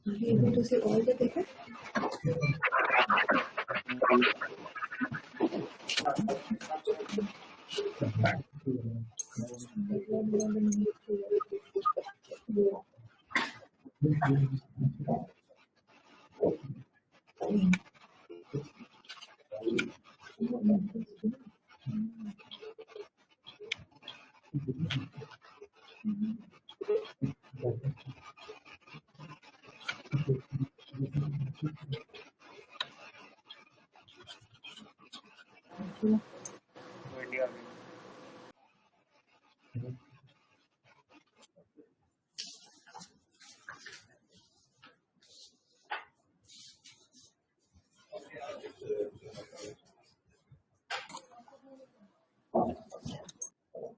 Are you able to see all the data?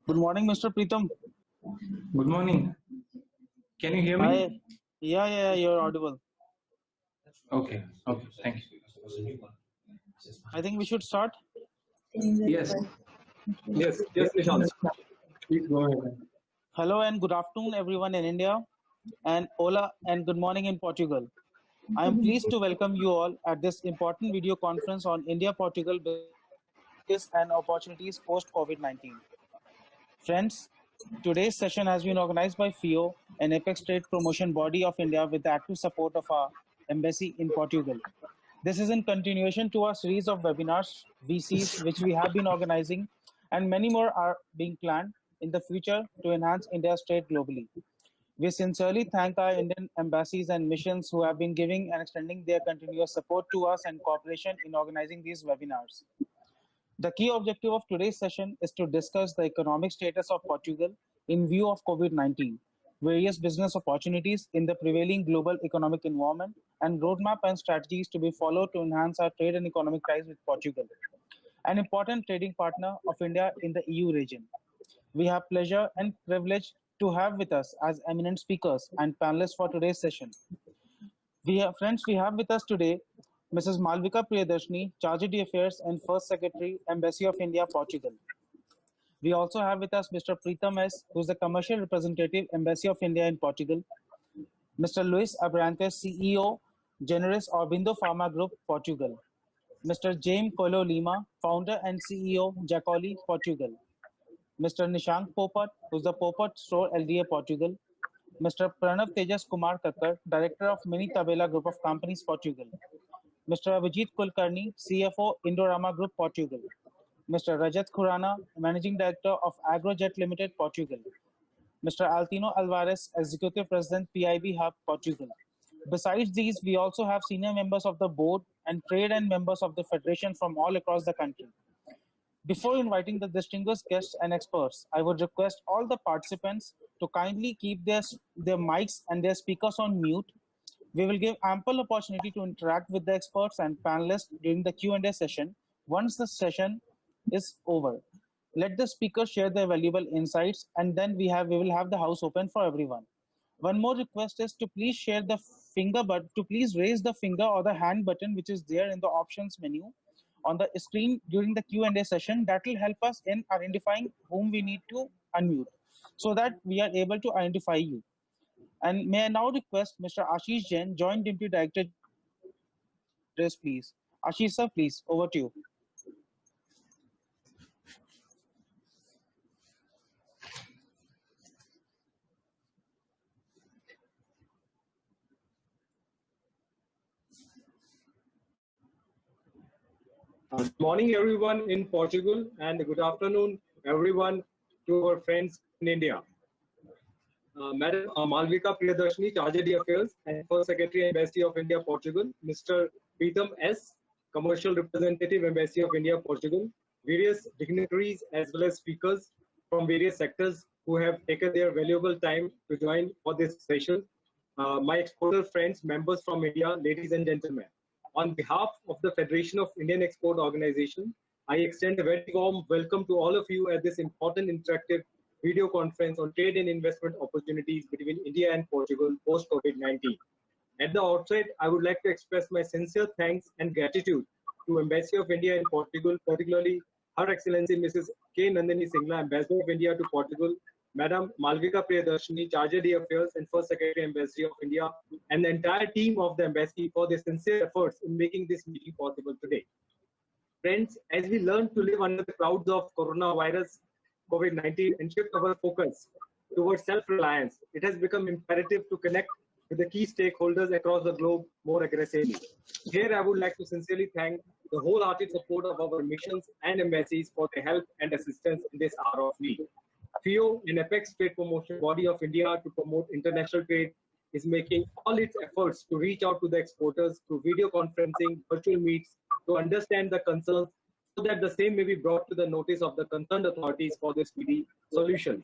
Good morning, Mr. Preetham. Good morning. Can you hear me? Hi. Yeah, you're audible. Okay, thank you. I think we should start. Yes, Nishant. Please go ahead. Hello and good afternoon, everyone in India, and hola and good morning in Portugal. I am pleased to welcome you all at this important video conference on India Portugal business and opportunities post COVID-19. Friends, today's session has been organized by FIEO, an apex trade promotion body of India with the active support of our embassy in Portugal. This is in continuation to our series of webinars, VCs, which we have been organizing, and many more are being planned in the future to enhance India's trade globally. We sincerely thank our Indian embassies and missions who have been giving and extending their continuous support to us and cooperation in organizing these webinars. The key objective of today's session is to discuss the economic status of Portugal in view of COVID-19, various business opportunities in the prevailing global economic environment, and roadmap and strategies to be followed to enhance our trade and economic ties with Portugal, an important trading partner of India in the EU region. We have pleasure and privilege to have with us as eminent speakers and panelists for today's session. We have with us today Mrs. Malvika Priyadarshini, Charge d'Affaires and First Secretary, Embassy of India, Portugal. We also have with us Mr. Preetham S., who is the Commercial Representative, Embassy of India in Portugal. Mr. Luis Abrantes, CEO, Generis Orbindo Pharma Group, Portugal. Mr. James Coelho Lima, Founder and CEO, Jacoli, Portugal. Mr. Nishank Popat, who is the Popat Store, LDA, Portugal. Mr. Pranav Tejas Kumar Kakkar, Director of Mini Tabela Group of Companies, Portugal. Mr. Abhijit Kulkarni, CFO, Indorama Group, Portugal. Mr. Rajat Khurana, Managing Director of Agrojet Limited, Portugal. Mr. Altino Alvarez, Executive President, PIB Hub, Portugal. Besides these, we also have senior members of the board and trade and members of the federation from all across the country. Before inviting the distinguished guests and experts, I would request all the participants to kindly keep their mics and their speakers on mute. We will give ample opportunity to interact with the experts and panelists during the Q&A session once the session is over. Let the speakers share their valuable insights, and then we will have the house open for everyone. One more request is to please share the finger button, to please raise the finger or the hand button which is there in the options menu on the screen during the Q&A session. That will help us in identifying whom we need to unmute so that we are able to identify you. And may I now request Mr. Ashish Jain, Joint Deputy Director, please. Ashish sir, please, over to you. Good morning, everyone in Portugal, and good afternoon, everyone, to our friends in India. Madam Malvika Priyadarshini, Charge Affairs and First Secretary Embassy of India, Portugal, Mr. Preetham S., Commercial Representative Embassy of India, Portugal, various dignitaries as well as speakers from various sectors who have taken their valuable time to join for this session. My exporter friends, members from India, ladies and gentlemen. On behalf of the Federation of Indian Export Organization, I extend a very warm welcome to all of you at this important interactive video conference on trade and investment opportunities between India and Portugal post-COVID-19. At the outset, I would like to express my sincere thanks and gratitude to Embassy of India in Portugal, particularly Her Excellency Mrs. K. Nandini Singla, Ambassador of India to Portugal, Madam Malvika Priyadarshini, Charge d'Affaires and First Secretary Embassy of India, and the entire team of the Embassy for their sincere efforts in making this meeting possible today. Friends, as we learn to live under the clouds of coronavirus, COVID-19, and shift our focus towards self-reliance, it has become imperative to connect with the key stakeholders across the globe more aggressively. Here, I would like to sincerely thank the wholehearted support of our missions and embassies for their help and assistance in this hour of need. FIEO, an apex trade promotion body of India to promote international trade, is making all its efforts to reach out to the exporters through video conferencing, virtual meets, to understand the concerns so that the same may be brought to the notice of the concerned authorities for the speedy solutions.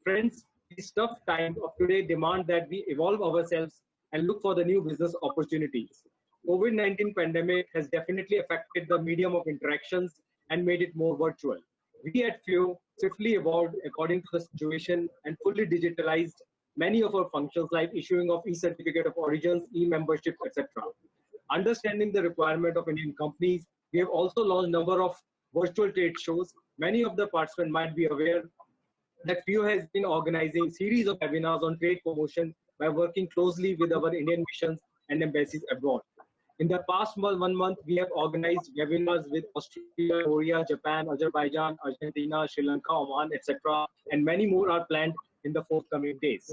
Friends, these tough times of today demand that we evolve ourselves and look for the new business opportunities. COVID-19 pandemic has definitely affected the medium of interactions and made it more virtual. We at FIEO swiftly evolved according to the situation and fully digitalized many of our functions like issuing of e-certificate of origins, e-membership, etc. Understanding the requirement of Indian companies, we have also launched a number of virtual trade shows. Many of the participants might be aware that FIEO has been organizing series of webinars on trade promotion by working closely with our Indian missions and embassies abroad. In the past 1 month, we have organized webinars with Australia, Korea, Japan, Azerbaijan, Argentina, Sri Lanka, Oman, etc. And many more are planned in the forthcoming days.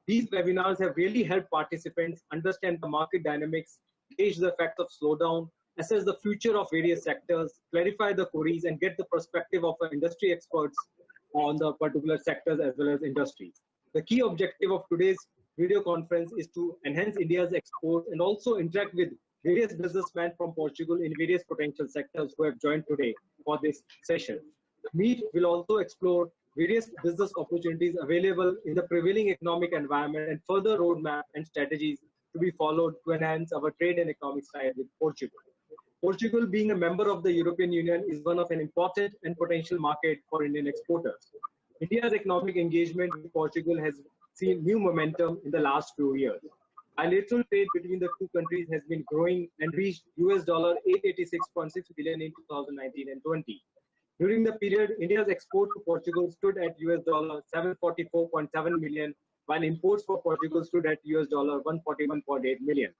These webinars have really helped participants understand the market dynamics, gauge the effect of slowdown, assess the future of various sectors, clarify the queries, and get the perspective of industry experts on the particular sectors as well as industries. The key objective of today's video conference is to enhance India's export and also interact with various businessmen from Portugal in various potential sectors who have joined today for this session. Meet will also explore various business opportunities available in the prevailing economic environment and further roadmap and strategies to be followed to enhance our trade and economic side with Portugal. Portugal, being a member of the European Union, is one of an important and potential market for Indian exporters. India's economic engagement with Portugal has seen new momentum in the last few years. Bilateral trade between the two countries has been growing and reached US $886.6 billion in 2019 and 20. During the period, India's export to Portugal stood at US $744.7 million, while imports for Portugal stood at US $141.8 million.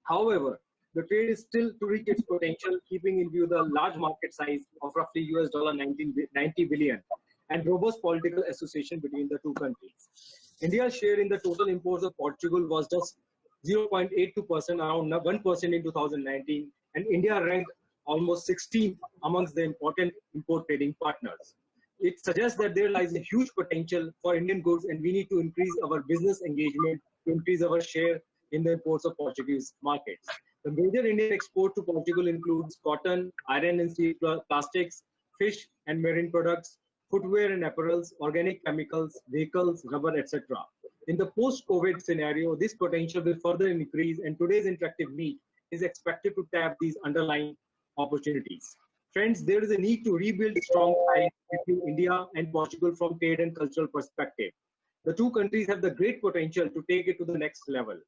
However, the trade is still to reach its potential, keeping in view the large market size of roughly US $90 billion and robust political association between the two countries. India's share in the total imports of Portugal was just 0.82%, around 1% in 2019, and India ranked almost 16th amongst the important import trading partners. It suggests that there lies a huge potential for Indian goods, and we need to increase our business engagement to increase our share in the imports of Portuguese markets. The major Indian export to Portugal includes cotton, iron and steel, plastics, fish and marine products, footwear and apparels, organic chemicals, vehicles, rubber, etc. In the post-COVID scenario, this potential will further increase, and today's interactive meet is expected to tap these underlying opportunities. Friends, there is a need to rebuild strong ties between India and Portugal from trade and cultural perspective. The two countries have the great potential to take it to the next level.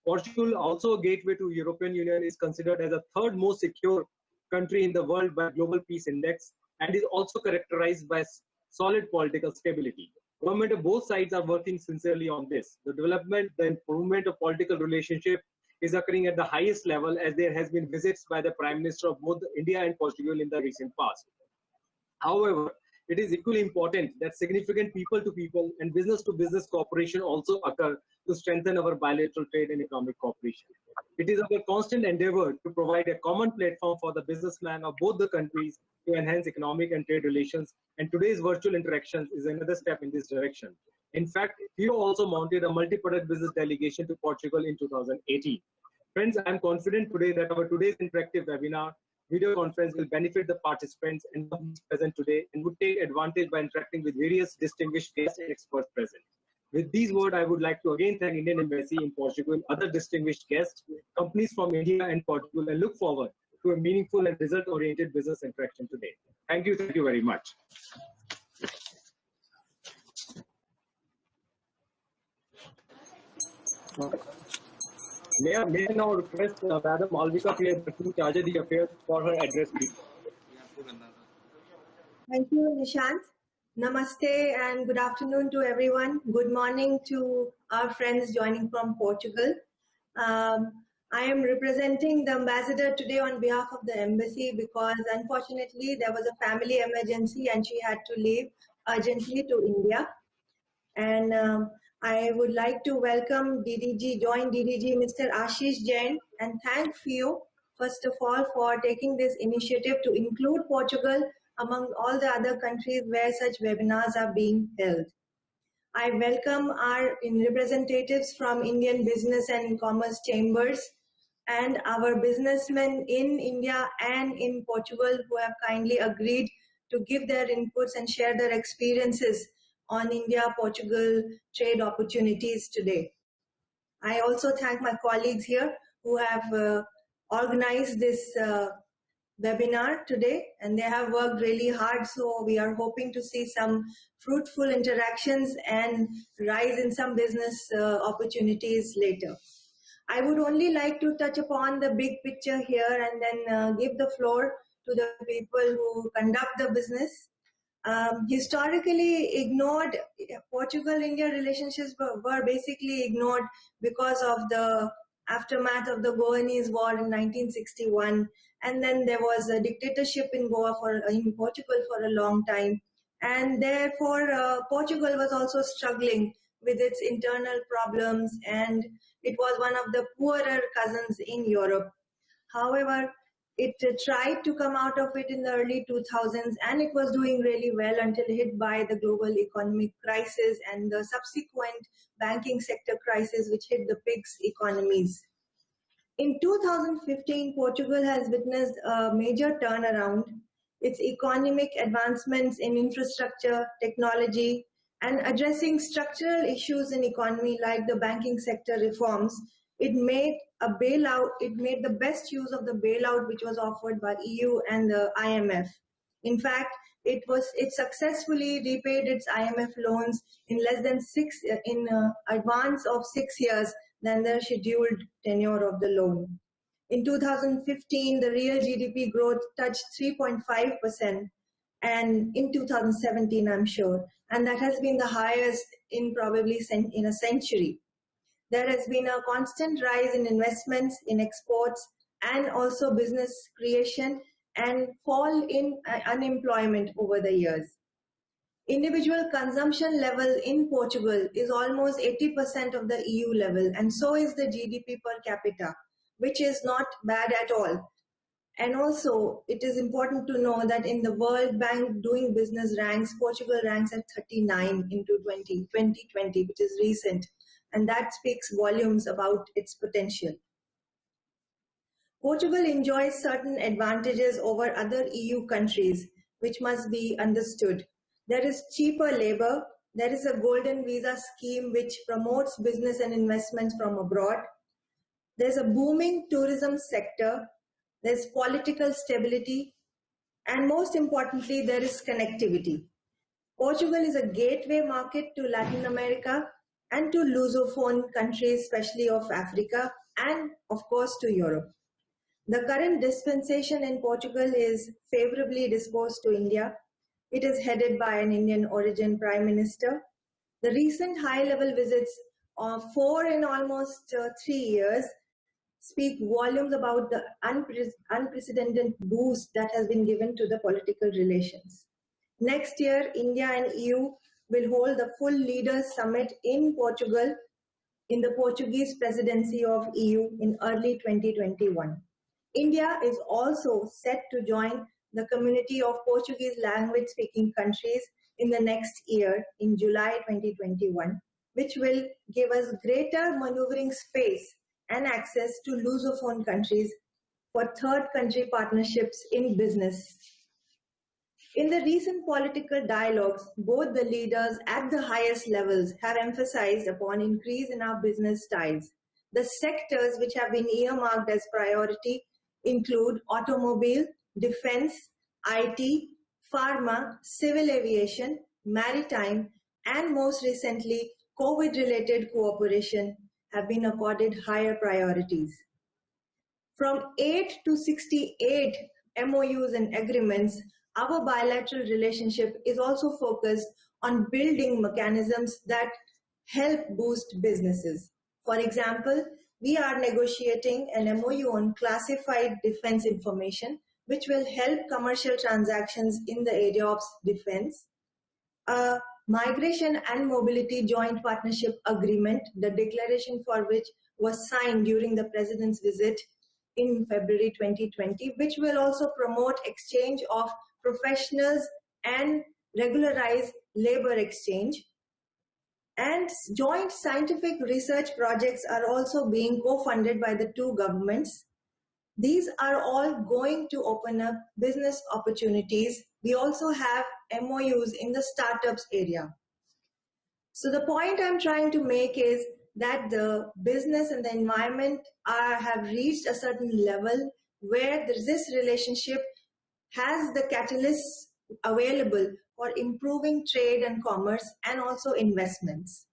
Portugal, also a gateway to European Union, is considered as the third most secure country in the world by Global Peace Index and is also characterized by solid political stability. Government of both sides are working sincerely on this. The development, the improvement of political relationship is occurring at the highest level, as there has been visits by the Prime Minister of both India and Portugal in the recent past. However, it is equally important that significant people-to-people and business-to-business cooperation also occur to strengthen our bilateral trade and economic cooperation. It is our constant endeavor to provide a common platform for the businessmen of both the countries to enhance economic and trade relations, and today's virtual interactions is another step in this direction. In fact, FIEO also mounted a multi-product business delegation to Portugal in 2018. Friends, I am confident today that our today's interactive webinar video conference will benefit the participants and companies present today and would take advantage by interacting with various distinguished guests and experts present. With these words, I would like to again thank Indian Embassy in Portugal, other distinguished guests, companies from India and Portugal, and look forward to a meaningful and result-oriented business interaction today. Thank you very much. May I now request Madam Malvika Priyadarshini, Charge of the Affairs, for her address, please. Thank you, Nishant. Namaste and good afternoon to everyone. Good morning to our friends joining from Portugal. I am representing the ambassador today on behalf of the embassy because unfortunately there was a family emergency and she had to leave urgently to India. And I would like to welcome Joint DDG Mr. Ashish Jain, and thank FIEO first of all for taking this initiative to include Portugal among all the other countries where such webinars are being held. I welcome our representatives from Indian Business and Commerce Chambers and our businessmen in India and in Portugal who have kindly agreed to give their inputs and share their experiences on India-Portugal trade opportunities today. I also thank my colleagues here who have organized this webinar today, and they have worked really hard, so we are hoping to see some fruitful interactions and rise in some business opportunities later. I would only like to touch upon the big picture here and then give the floor to the people who conduct the business. Historically ignored, Portugal-India relationships were basically ignored because of the aftermath of the Goanese War in 1961, and then there was a dictatorship in Portugal for a long time, and therefore Portugal was also struggling with its internal problems, and it was one of the poorer cousins in Europe. However, it tried to come out of it in the early 2000s, and it was doing really well until hit by the global economic crisis and the subsequent banking sector crisis, which hit the PIGS economies. In 2015, Portugal has witnessed a major turnaround. Its economic advancements in infrastructure, technology, and addressing structural issues in economy like the banking sector reforms, it made the best use of the bailout which was offered by EU and the IMF. In fact, it successfully repaid its IMF loans in advance of 6 years than the scheduled tenure of the loan. In 2015, the real GDP growth touched 3.5%, and in 2017, I'm sure, and that has been the highest in probably in a century. There has been a constant rise in investments, in exports, and also business creation, and fall in unemployment over the years. Individual consumption level in Portugal is almost 80% of the EU level, and so is the GDP per capita, which is not bad at all. And also, it is important to know that in the World Bank Doing Business ranks, Portugal ranks at 39 into 2020, which is recent, and that speaks volumes about its potential. Portugal enjoys certain advantages over other EU countries, which must be understood. There is cheaper labor, there is a golden visa scheme which promotes business and investments from abroad, there's a booming tourism sector, there's political stability, and most importantly, there is connectivity. Portugal is a gateway market to Latin America and to Lusophone countries, especially of Africa, and of course to Europe. The current dispensation in Portugal is favorably disposed to India. It is headed by an Indian origin Prime Minister. The recent high-level visits of 4 in almost 3 years speak volumes about the unprecedented boost that has been given to the political relations. Next year, India and EU will hold the full leaders summit in Portugal in the Portuguese presidency of EU in early 2021. India is also set to join the community of Portuguese language speaking countries in the next year in July 2021, which will give us greater maneuvering space and access to Lusophone countries for third country partnerships in business. In the recent political dialogues, both the leaders at the highest levels have emphasized upon increase in our business ties. The sectors which have been earmarked as priority include automobile, defense, IT, pharma, civil aviation, maritime, and most recently, COVID-related cooperation have been accorded higher priorities. From 8 to 68 MOUs and agreements, our bilateral relationship is also focused on building mechanisms that help boost businesses. For example, we are negotiating an MOU on classified defense information, which will help commercial transactions in the area of defense. A migration and mobility joint partnership agreement, the declaration for which was signed during the President's visit in February 2020, which will also promote exchange of professionals and regularize labor exchange. And joint scientific research projects are also being co-funded by the two governments. These are all going to open up business opportunities. We also have MOUs in the startups area. So the point I'm trying to make is that the business and the environment have reached a certain level where this relationship has the catalysts available for improving trade and commerce and also investments.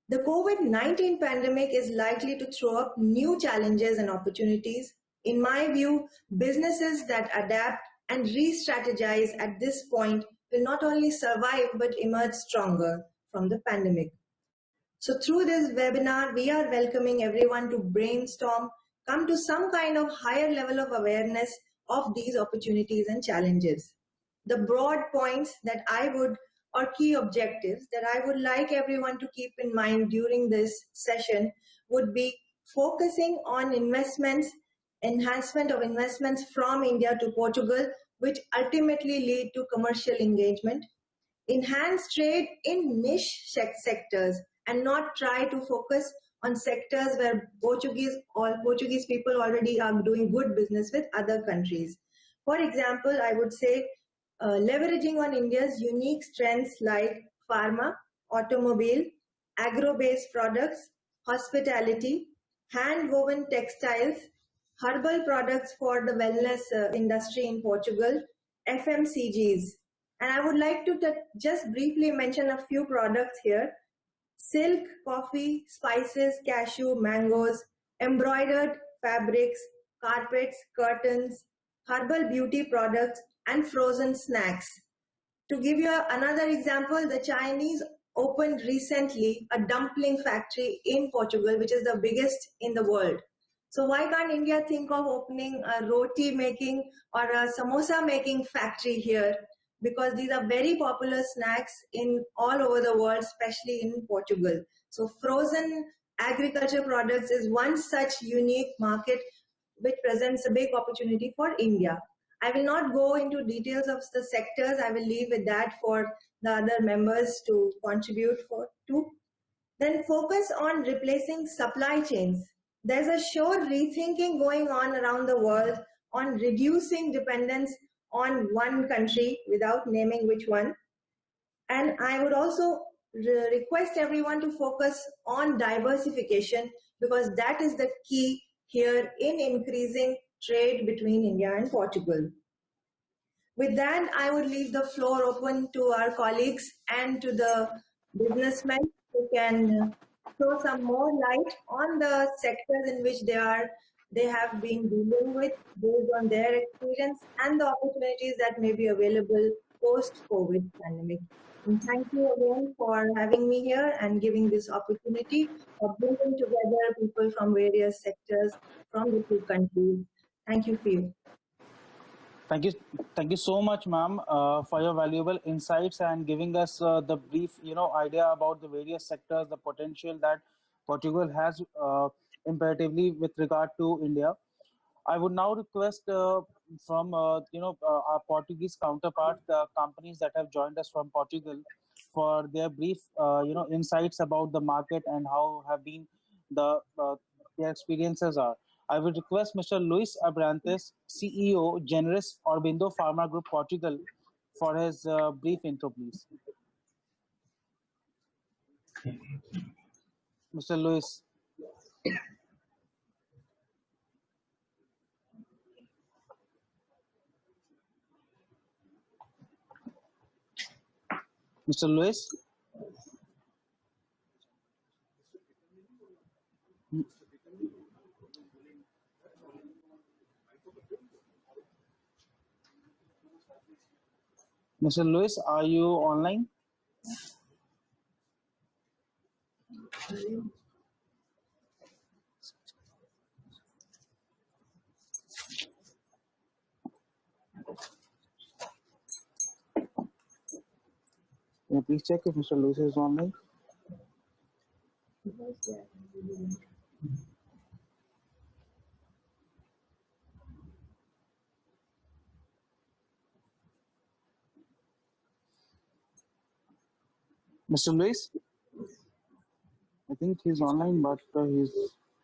The COVID-19 pandemic is likely to throw up new challenges and opportunities. In my view, businesses that adapt and re-strategize at this point will not only survive but emerge stronger from the pandemic. So through this webinar, we are welcoming everyone to brainstorm, come to some kind of higher level of awareness of these opportunities and challenges. The broad points that or key objectives that I would like everyone to keep in mind during this session would be focusing on investments, enhancement of investments from India to Portugal, which ultimately lead to commercial engagement, enhance trade in niche sectors and not try to focus on sectors where Portuguese people already are doing good business with other countries. For example, I would say leveraging on India's unique strengths like pharma, automobile, agro-based products, hospitality, hand-woven textiles, herbal products for the wellness industry in Portugal, FMCGs. And I would like to just briefly mention a few products here. Silk, coffee, spices, cashew, mangoes, embroidered fabrics, carpets, curtains, herbal beauty products, and frozen snacks. To give you another example, the Chinese opened recently a dumpling factory in Portugal, which is the biggest in the world. So why can't India think of opening a roti making or a samosa making factory here? Because these are very popular snacks in all over the world, especially in Portugal. So frozen agriculture products is one such unique market which presents a big opportunity for India. I will not go into details of the sectors. I will leave with that for the other members to contribute to. Then focus on replacing supply chains. There's a sure rethinking going on around the world on reducing dependence on one country without naming which one. And I would also request everyone to focus on diversification because that is the key here in increasing trade between India and Portugal. With that, I would leave the floor open to our colleagues and to the businessmen who can throw some more light on the sectors in which they have been dealing with based on their experience and the opportunities that may be available post-COVID pandemic. And thank you again for having me here and giving this opportunity of bringing together people from various sectors from the two countries. Thank you for you. Thank you so much, ma'am, for your valuable insights and giving us the brief, idea about the various sectors, the potential that Portugal has imperatively with regard to India. I would now request our Portuguese counterparts, the companies that have joined us from Portugal, for their brief insights about the market and how have been their experiences are. I would request Mr. Luis Abrantes, CEO, Generis Orbindo Pharma Group Portugal, for his brief intro, please. Mr. Luis. Mr. Luis? Mr. Luis, are you online? Can you please check if Mr. Luis is online? Mr. Luis? I think he's online, but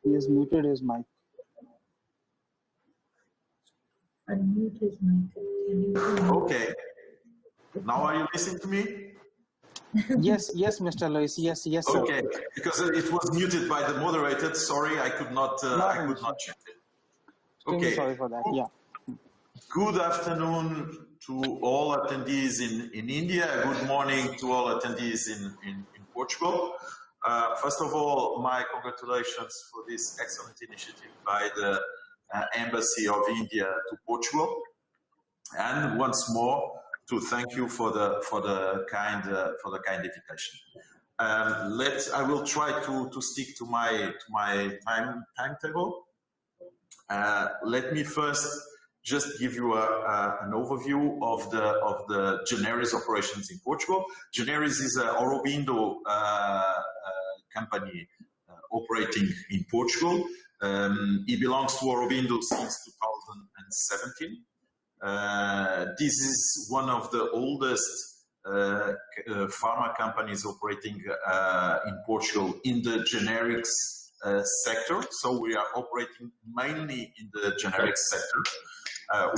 he has muted his mic. Unmute his mic. Okay. Now are you listening to me? Yes, Mr. Luis. Yes, sir. Okay, because it was muted by the moderator. Sorry, I could not. I could not check it. Okay. Sorry for that. Yeah. Good afternoon to all attendees in India. Good morning to all attendees in Portugal. First of all, my congratulations for this excellent initiative by the Embassy of India to Portugal, and once more to thank you for the kind invitation. I will try to stick to my timetable. Let me first just give you an overview of the Generis operations in Portugal. Generis is a Aurobindo company operating in Portugal. It belongs to Aurobindo since 2017. This is one of the oldest pharma companies operating in Portugal in the generics sector. So we are operating mainly in the generics sector.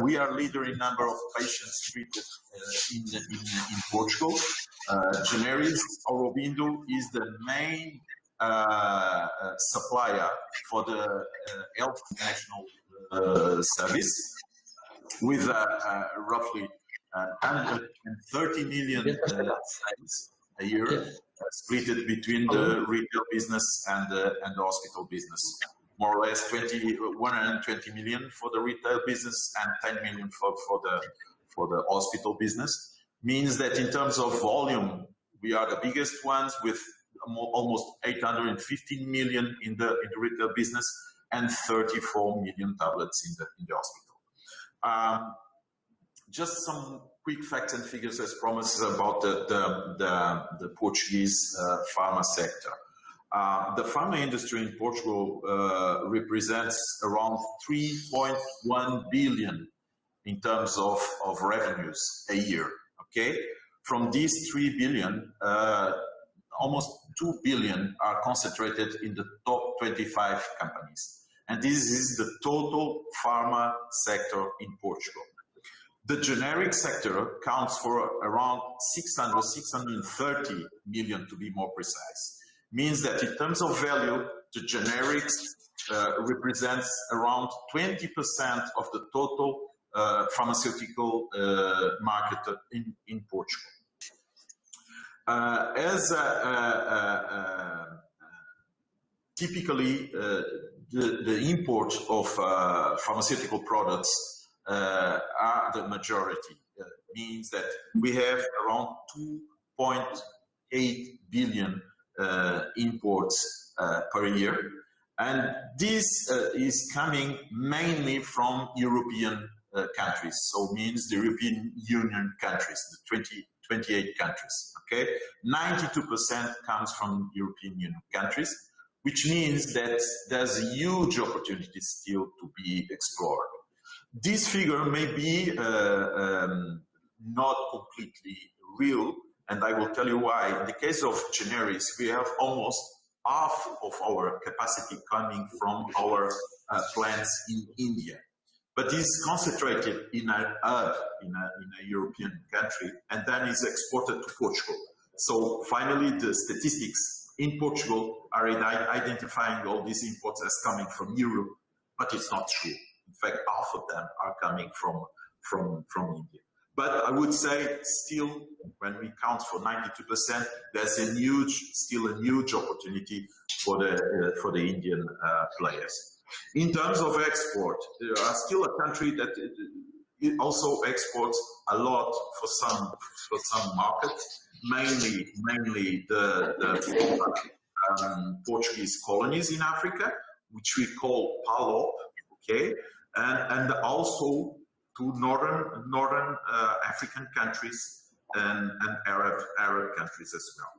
We are leader in number of patients treated in Portugal. Generis Aurobindo is the main supplier for the Health National Service, with roughly 130 million sales a year, split between the retail business and the hospital business. More or less 120 million for the retail business and 10 million for the hospital business. Means that in terms of volume, we are the biggest ones with almost 815 million in the retail business and 34 million tablets in the hospital. Just some quick facts and figures as promised about the Portuguese pharma sector. The pharma industry in Portugal represents around 3.1 billion in terms of revenues a year. Okay, from these 3 billion, almost 2 billion are concentrated in the top 25 companies, and this is the total pharma sector in Portugal. The generic sector counts for around 630 million to be more precise. Means that in terms of value, the generics represents around 20% of the total pharmaceutical market in Portugal. Typically, the import of pharmaceutical products are the majority. Means that we have around 2.8 billion imports per year, and this is coming mainly from European countries. So means the European Union countries, the 28 countries. Okay, 92% comes from European Union countries, which means that there's a huge opportunity still to be explored. This figure may be not completely real, and I will tell you why. In the case of generics, we have almost half of our capacity coming from our plants in India. But is concentrated in a hub in a European country, and then is exported to Portugal. So finally, the statistics in Portugal are identifying all these imports as coming from Europe, but it's not true. In fact, half of them are coming from India. But I would say still, when we count for 92%, there's still a huge opportunity for the Indian players. In terms of export, there are still a country that it also exports a lot for some markets, mainly the Portuguese colonies in Africa, which we call Pulp, okay, and also to northern African countries and Arab countries as well.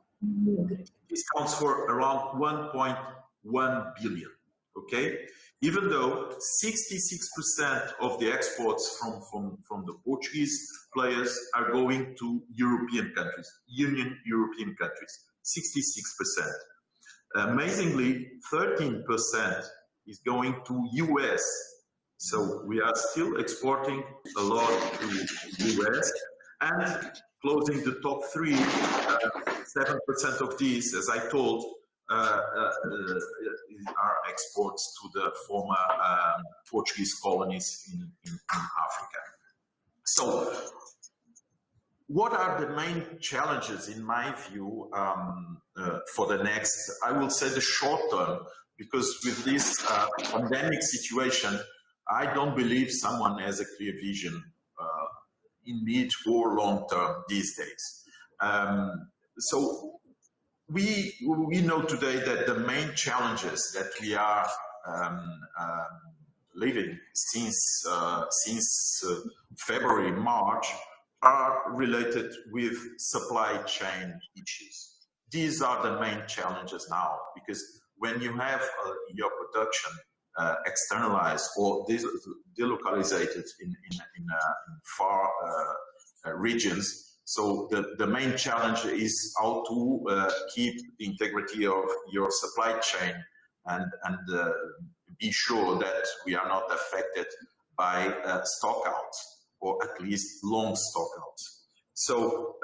This counts for around 1.1 billion. Okay, even though 66% of the exports from the Portuguese players are going to European countries, Union European countries, 66%. Amazingly, 13% is going to US. So we are still exporting a lot to US, and closing the top three, 7% of these, as I told, are exports to the former Portuguese colonies in Africa. So, what are the main challenges, in my view, for the next, I will say the short term, because with this pandemic situation, I don't believe someone has a clear vision in mid or long term these days. So, we know today that the main challenges that we are living since February, March are related with supply chain issues. These are the main challenges now, because when you have your production externalized or delocalized in far regions, so the main challenge is how to keep the integrity of your supply chain and be sure that we are not affected by stockouts, or at least long stockouts. So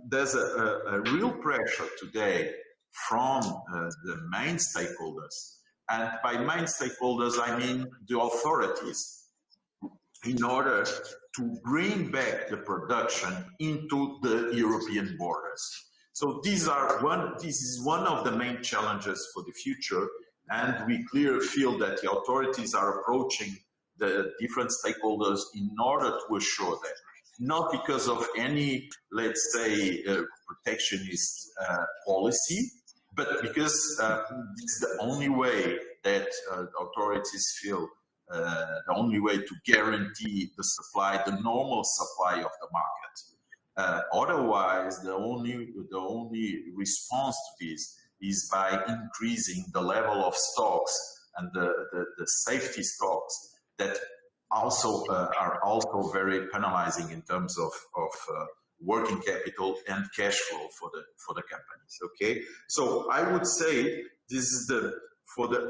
there's a real pressure today from the main stakeholders, and by main stakeholders I mean the authorities, in order to bring back the production into the European borders. So this is one of the main challenges for the future, and we clearly feel that the authorities are approaching the different stakeholders in order to assure that, not because of any, let's say, protectionist policy, but because it's the only way that authorities feel the only way to guarantee the supply, the normal supply of the market. Otherwise, the only response to this is by increasing the level of stocks and the safety stocks that also are also very penalizing in terms of working capital and cash flow for the companies. Okay, so I would say this is for the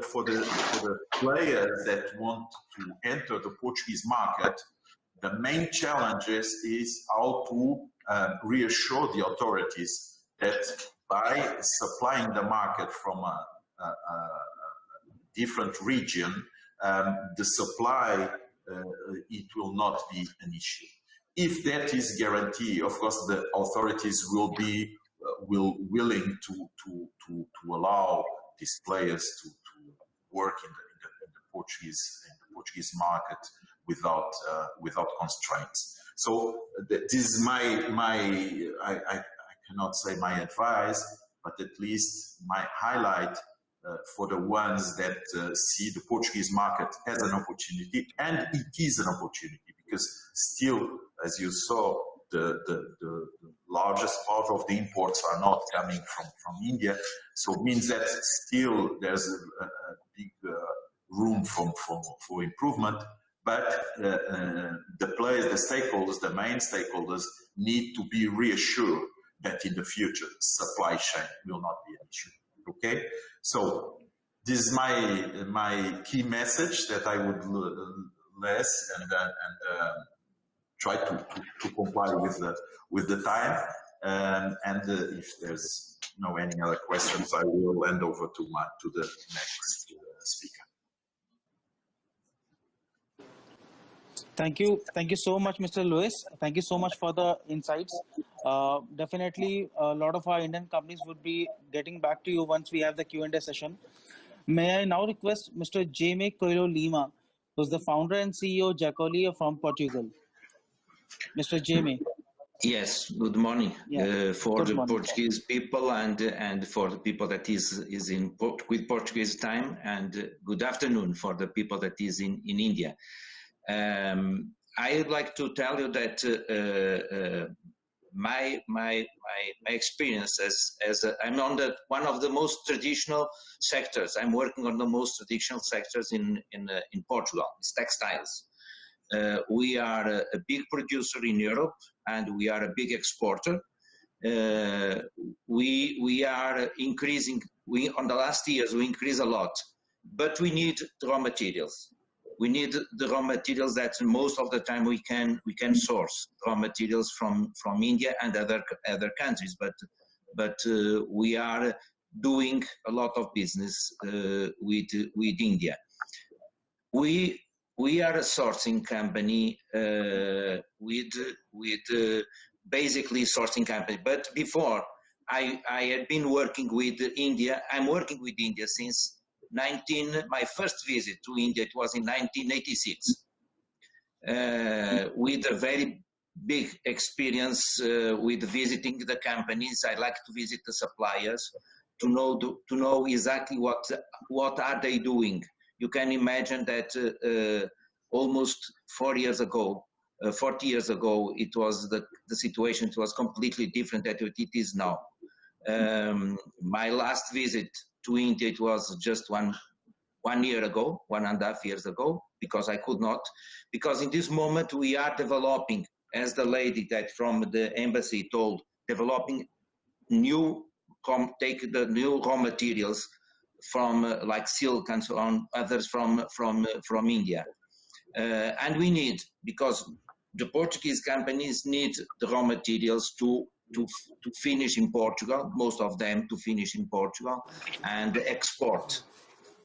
players that want to enter the Portuguese market, the main challenge is how to reassure the authorities that by supplying the market from a different region, the supply, it will not be an issue. If that is guaranteed, of course, the authorities will be willing to allow these players to work in the Portuguese market without constraints. So this is I cannot say my advice, but at least my highlight for the ones that see the Portuguese market as an opportunity, and it is an opportunity because still, as you saw, the largest part of the imports are not coming from India, so it means that still there's a big room for improvement. but the players, the stakeholders, the main stakeholders need to be reassured that in the future supply chain will not be an issue. Okay, so this is my key message that I would less and try to comply with the time. If there's no any other questions, I will hand over to the next speaker. Thank you so much, Mr. Lewis. Thank you so much for the insights. Definitely, a lot of our Indian companies would be getting back to you once we have the Q&A session. May I now request Mr. Jaime Coelho Lima, who's the founder and CEO of Jacolia from Portugal. Mr. Jaime. Yes, good morning for Good the morning. Portuguese people and for the people that is in with Portuguese time, and good afternoon for the people that is in India. I would like to tell you that my experience as I'm on one of the most traditional sectors. I'm working on the most traditional sectors in Portugal. It's textiles. We are a big producer in Europe, and we are a big exporter. We are increasing. On the last years we increased a lot, but we need raw materials. We need the raw materials that most of the time we can source raw materials from India and other countries. But we are doing a lot of business with India. We are a sourcing company with basically sourcing company. But before I had been working with India. I'm working with India since my first visit to India, it was in 1986, with a very big experience with visiting the companies. I like to visit the suppliers to know exactly what are they doing. You can imagine that almost 40 years ago, it was the situation was completely different than it is now. My last visit to India, it was just one year ago, 1.5 years ago, because I could not. Because in this moment we are developing, as the lady that from the embassy told, developing take the new raw materials from like silk and so on, others from India. And we need, because the Portuguese companies need the raw materials to finish in Portugal, most of them to finish in Portugal, and export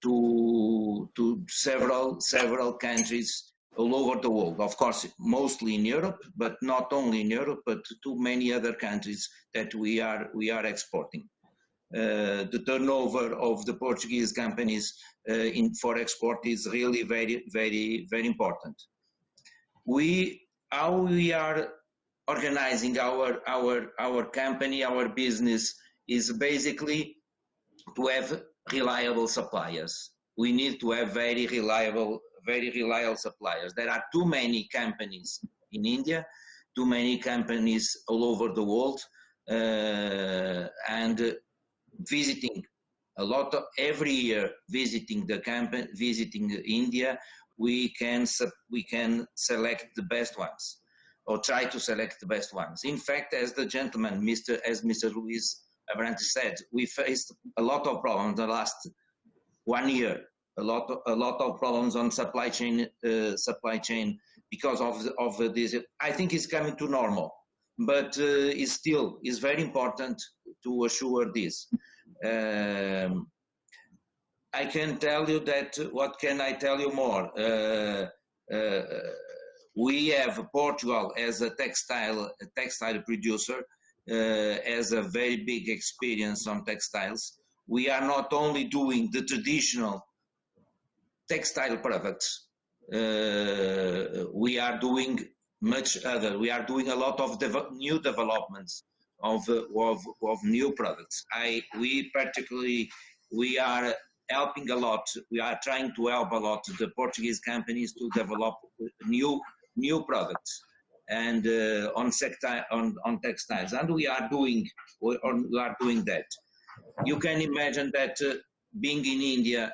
to several countries all over the world. Of course, mostly in Europe, but not only in Europe, but to many other countries that we are exporting. The turnover of the Portuguese companies for export is really very, very, very important. How we are organizing our company, our business, is basically to have reliable suppliers. We need to have very reliable suppliers. There are too many companies in India, too many companies all over the world, and visiting a lot of every year, visiting India, we can select the best ones, or try to select the best ones. In fact, as the gentleman, Mr. Luis Abrantes said, we faced a lot of problems the last 1 year, a lot of problems on supply chain because of this. I think it's coming to normal, but it's very important to assure this. I can tell you that. What can I tell you more? We have Portugal as a textile producer, has a very big experience on textiles. We are not only doing the traditional textile products, we are doing much other. We are doing a lot of new developments of new products. We are helping a lot. We are trying to help a lot the Portuguese companies to develop new products and on textiles, and we are doing that. You can imagine that being in India,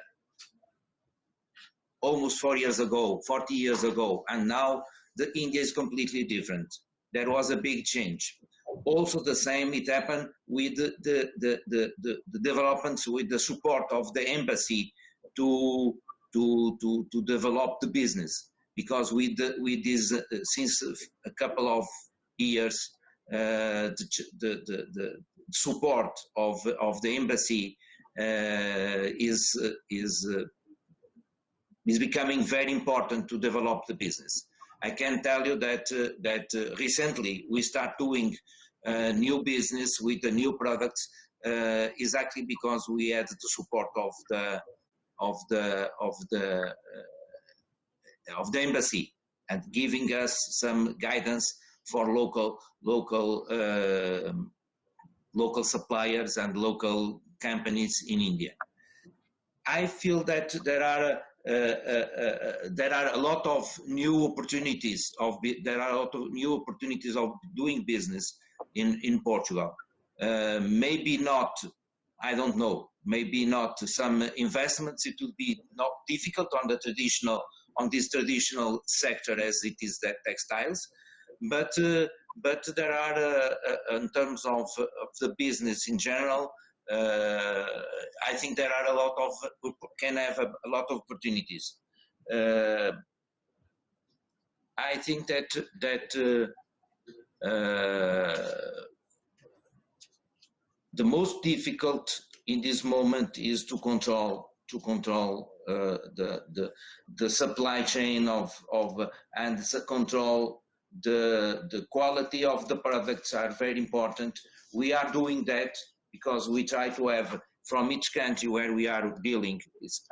almost 4 years ago, 40 years ago, and now the India is completely different. There was a big change. Also the same, it happened with the developments with the support of the embassy to develop the business. Because with this, since a couple of years, the support of the embassy is becoming very important to develop the business. I can tell you that recently we start doing new business with the new products exactly because we had the support of the embassy and giving us some guidance for local suppliers and local companies in India. I feel that there are a lot of new opportunities of doing business in Portugal. Maybe not, I don't know. Maybe not some investments. It would be not difficult on this traditional sector as it is that textiles, but there are in terms of the business in general. I think there are can have a lot of opportunities. I think that the most difficult in this moment is to control the supply chain and control the quality of the products are very important. We are doing that because we try to have from each country where we are dealing,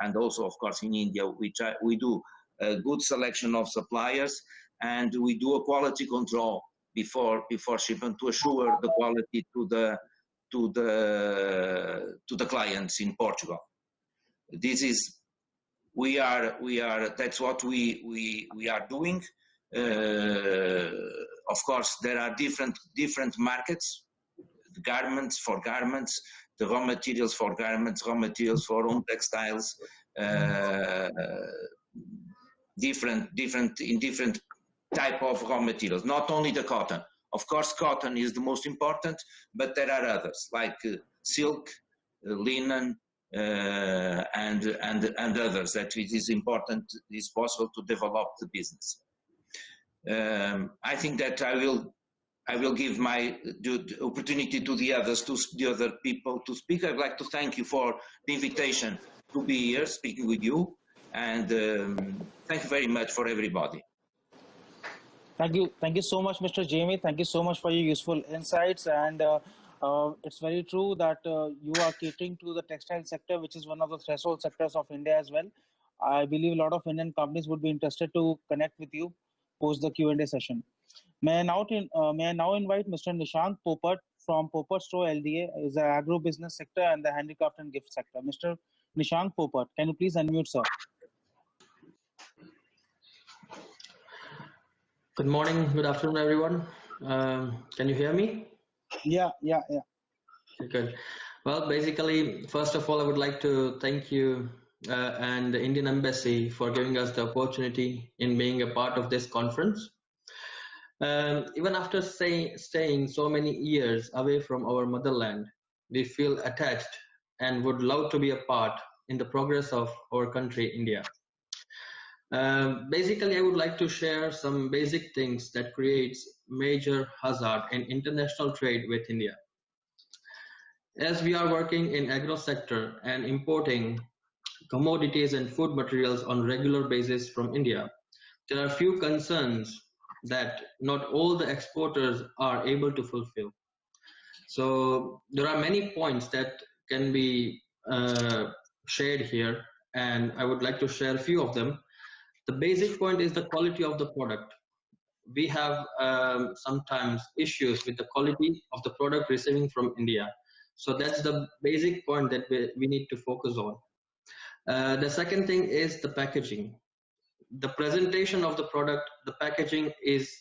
and also of course in India, we do a good selection of suppliers and we do a quality control before shipment to assure the quality to the clients in Portugal. This is that's what we are doing. Of course, there are different markets. The garments for garments, the raw materials for garments, raw materials for home textiles, different type of raw materials. Not only the cotton. Of course, cotton is the most important, but there are others like silk, linen, and others that it is important, is possible to develop the business. I think that I will give the opportunity to the other people to speak. I'd like to thank you for the invitation to be here speaking with you, and thank you very much for everybody. Thank you so much, Mr. Jamie. Thank you so much for your useful insights. And it's very true that you are catering to the textile sector, which is one of the threshold sectors of India as well. I believe a lot of Indian companies would be interested to connect with you post the Q&A session. May I now invite Mr. Nishank Popat from Popat Store LDA, is the agro-business sector and the handicraft and gift sector. Mr. Nishank Popat, can you please unmute, sir? Good morning, good afternoon, everyone. Can you hear me? Yeah. Good. Well, basically, first of all, I would like to thank you and the Indian Embassy for giving us the opportunity in being a part of this conference. Even after staying so many years away from our motherland, we feel attached and would love to be a part in the progress of our country, India. Basically, I would like to share some basic things that creates major hazard in international trade with India. As we are working in agro sector and importing commodities and food materials on regular basis from India, there are few concerns that not all the exporters are able to fulfill. So there are many points that can be shared here, and I would like to share a few of them. The basic point is the quality of the product. We have sometimes issues with the quality of the product receiving from India. So that's the basic point that we need to focus on. The second thing is the packaging. The presentation of the product, the packaging is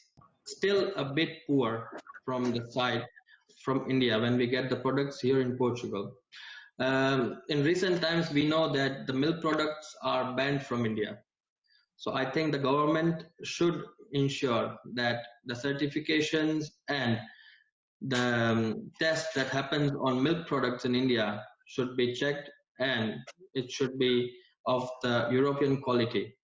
still a bit poor from the side from India when we get the products here in Portugal. In recent times, we know that the milk products are banned from India. So I think the government should ensure that the certifications and the test that happens on milk products in India should be checked, and it should be of the European quality.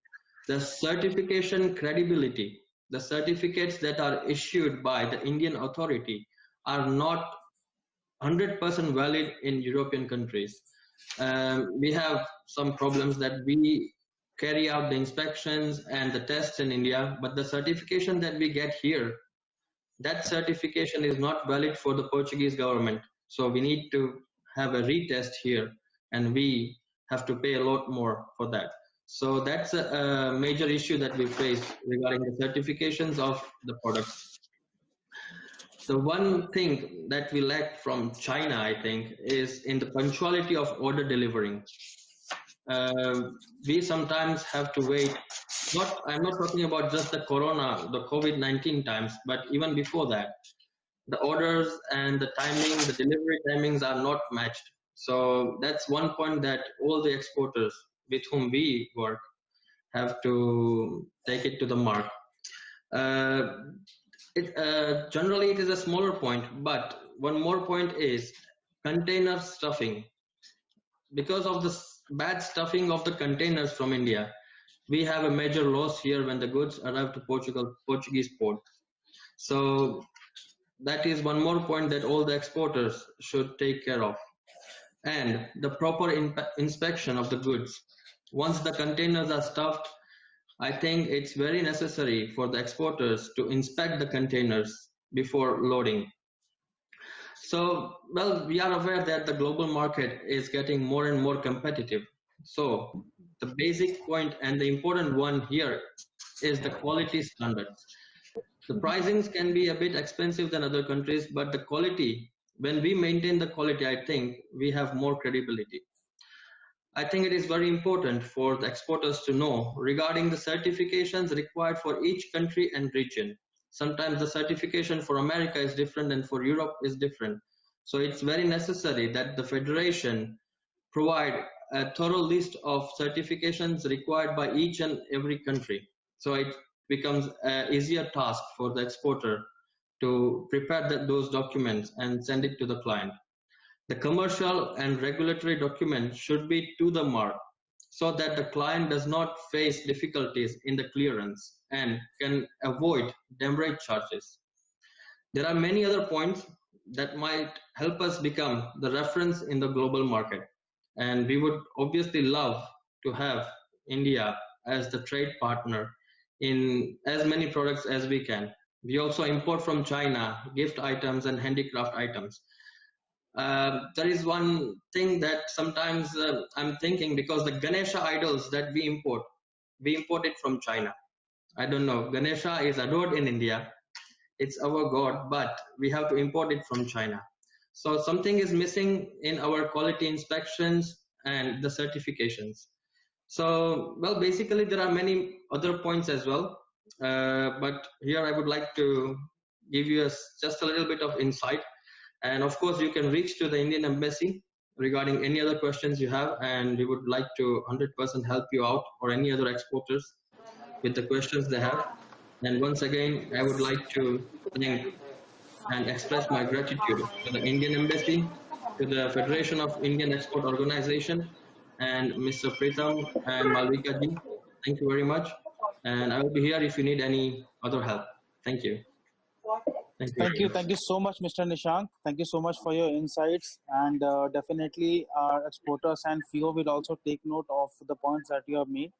The certification credibility, the certificates that are issued by the Indian authority are not 100% valid in European countries. We have some problems that we carry out the inspections and the tests in India, but the certification that we get here, that certification is not valid for the Portuguese government. So we need to have a retest here, and we have to pay a lot more for that. So that's a major issue that we face regarding the certifications of the products. The one thing that we lack from China, I think, is in the punctuality of order delivering. We sometimes have to wait. I'm not talking about just the Corona, the COVID-19 times, but even before that, the orders and the timing, the delivery timings are not matched. So that's one point that all the exporters with whom we work have to take it to the mark. Generally, it is a smaller point, but one more point is container stuffing. Because of the bad stuffing of the containers from India, we have a major loss here when the goods arrive to Portuguese port. So that is one more point that all the exporters should take care of. And the proper inspection of the goods. Once the containers are stuffed, I think it's very necessary for the exporters to inspect the containers before loading. So, well, we are aware that the global market is getting more and more competitive. So the basic point and the important one here is the quality standards. The pricings can be a bit expensive than other countries, but the quality, when we maintain the quality, I think we have more credibility. I think it is very important for the exporters to know regarding the certifications required for each country and region. Sometimes the certification for America is different and for Europe is different. So it's very necessary that the Federation provide a thorough list of certifications required by each and every country. So it becomes an easier task for the exporter to prepare those documents and send it to the client. The commercial and regulatory documents should be to the mark so that the client does not face difficulties in the clearance and can avoid demurrage charges. There are many other points that might help us become the reference in the global market. And we would obviously love to have India as the trade partner in as many products as we can. We also import from China gift items and handicraft items. There is one thing that sometimes I'm thinking, because the Ganesha idols that we import it from China. I don't know, Ganesha is adored in India, it's our god, but we have to import it from China. So something is missing in our quality inspections and the certifications. So, well, basically there are many other points as well, but here I would like to give you just a little bit of insight. And of course, you can reach to the Indian Embassy regarding any other questions you have, and we would like to 100% help you out, or any other exporters with the questions they have. And once again, I would like to thank and express my gratitude to the Indian Embassy, to the Federation of Indian Export Organization, and Mr. Pritham and Malvika ji. Thank you very much. And I will be here if you need any other help. Thank you. Thank you so much, Mr. Nishank. Thank you so much for your insights, and definitely our exporters and FIEO will also take note of the points that you have made.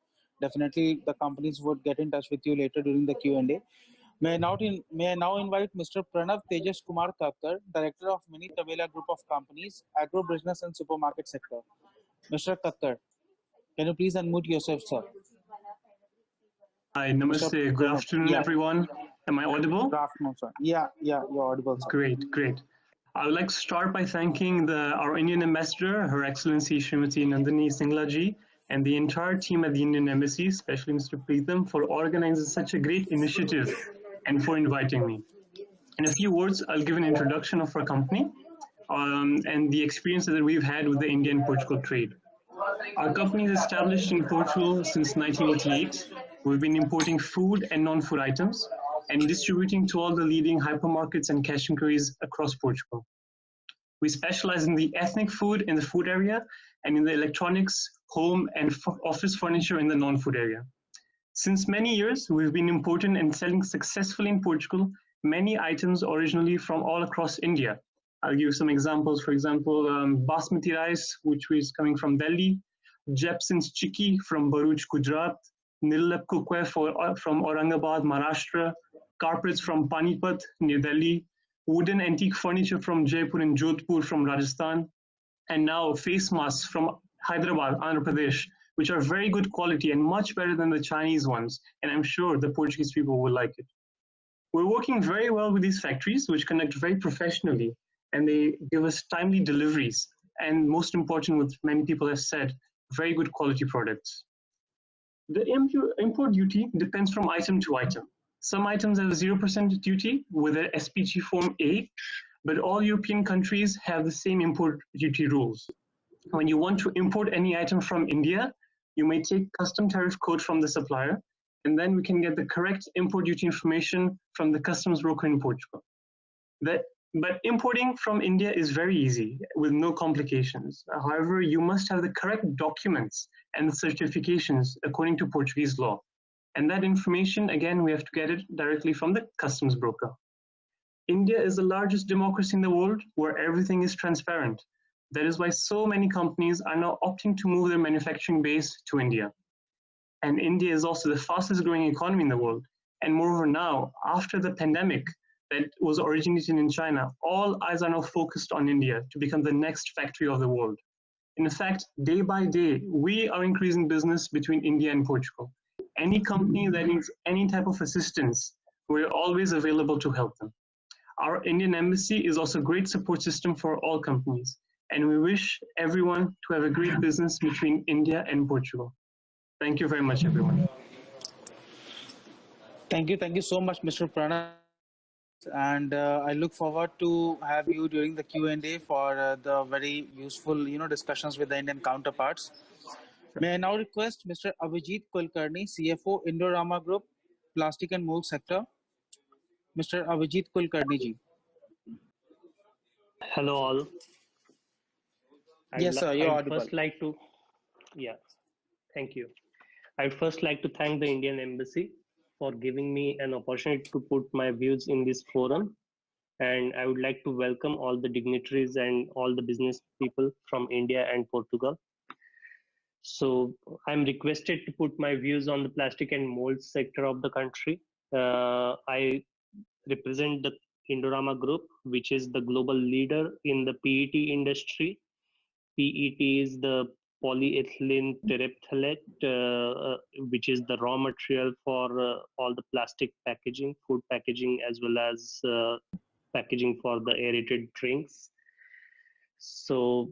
Definitely, the companies would get in touch with you later during the Q&A. May I now invite Mr. Pranav Tejas Kumar Kakkar, Director of Mini Tavela Group of Companies, Agro Business and Supermarket Sector. Mr. Kakkar, can you please unmute yourself, sir? Hi, namaste. Good afternoon, everyone. Am I audible? Good afternoon, sir. Yeah, you're audible, sir. Great. I would like to start by thanking our Indian Ambassador, Her Excellency Srimati Nandini Singla ji, and the entire team at the Indian Embassy, especially Mr. Pritham, for organizing such a great initiative and for inviting me. In a few words, I'll give an introduction of our company and the experiences that we've had with the India and Portugal trade. Our company is established in Portugal since 1988, We've been importing food and non-food items and distributing to all the leading hypermarkets and cash and carries across Portugal. We specialize in the ethnic food in the food area and in the electronics, home, and office furniture in the non-food area. Since many years, we've been importing and selling successfully in Portugal many items originally from all across India. I'll give some examples. For example, basmati rice, which is coming from Delhi, Jepson's chikki from Bharuch, Gujarat, Nillap cookware from Aurangabad, Maharashtra, carpets from Panipat near Delhi, wooden antique furniture from Jaipur and Jodhpur from Rajasthan, and now face masks from Hyderabad, Andhra Pradesh, which are very good quality and much better than the Chinese ones, and I'm sure the Portuguese people will like it. We're working very well with these factories, which conduct very professionally, and they give us timely deliveries, and most important, what many people have said, very good quality products. The import duty depends from item to item. Some items have 0% duty with an SPG Form A, but all European countries have the same import duty rules. When you want to import any item from India, you may take custom tariff code from the supplier, and then we can get the correct import duty information from the customs broker in Portugal. But importing from India is very easy with no complications. However, you must have the correct documents and the certifications according to Portuguese law. And that information, again, we have to get it directly from the customs broker. India is the largest democracy in the world where everything is transparent. That is why so many companies are now opting to move their manufacturing base to India. And India is also the fastest growing economy in the world. And moreover now, after the pandemic that was originated in China, all eyes are now focused on India to become the next factory of the world. In fact, day by day, we are increasing business between India and Portugal. Any company that needs any type of assistance, we're always available to help them. Our Indian embassy is also a great support system for all companies, and we wish everyone to have a great business between India and Portugal. Thank you very much, everyone. Thank you so much, Mr. Pranav. And I look forward to have you during the Q&A for the very useful, discussions with the Indian counterparts. May I now request Mr. Abhijit Kulkarni, CFO, Indorama Group, Plastic and Mold Sector. Mr. Abhijit Kulkarni ji. Hello all. Yes, sir, you're audible. Thank you. I'd first like to thank the Indian Embassy for giving me an opportunity to put my views in this forum. And I would like to welcome all the dignitaries and all the business people from India and Portugal. So I'm requested to put my views on the plastic and mold sector of the country. I represent the Indorama Group, which is the global leader in the PET industry. PET is the polyethylene terephthalate, which is the raw material for all the plastic packaging, food packaging, as well as packaging for the aerated drinks. So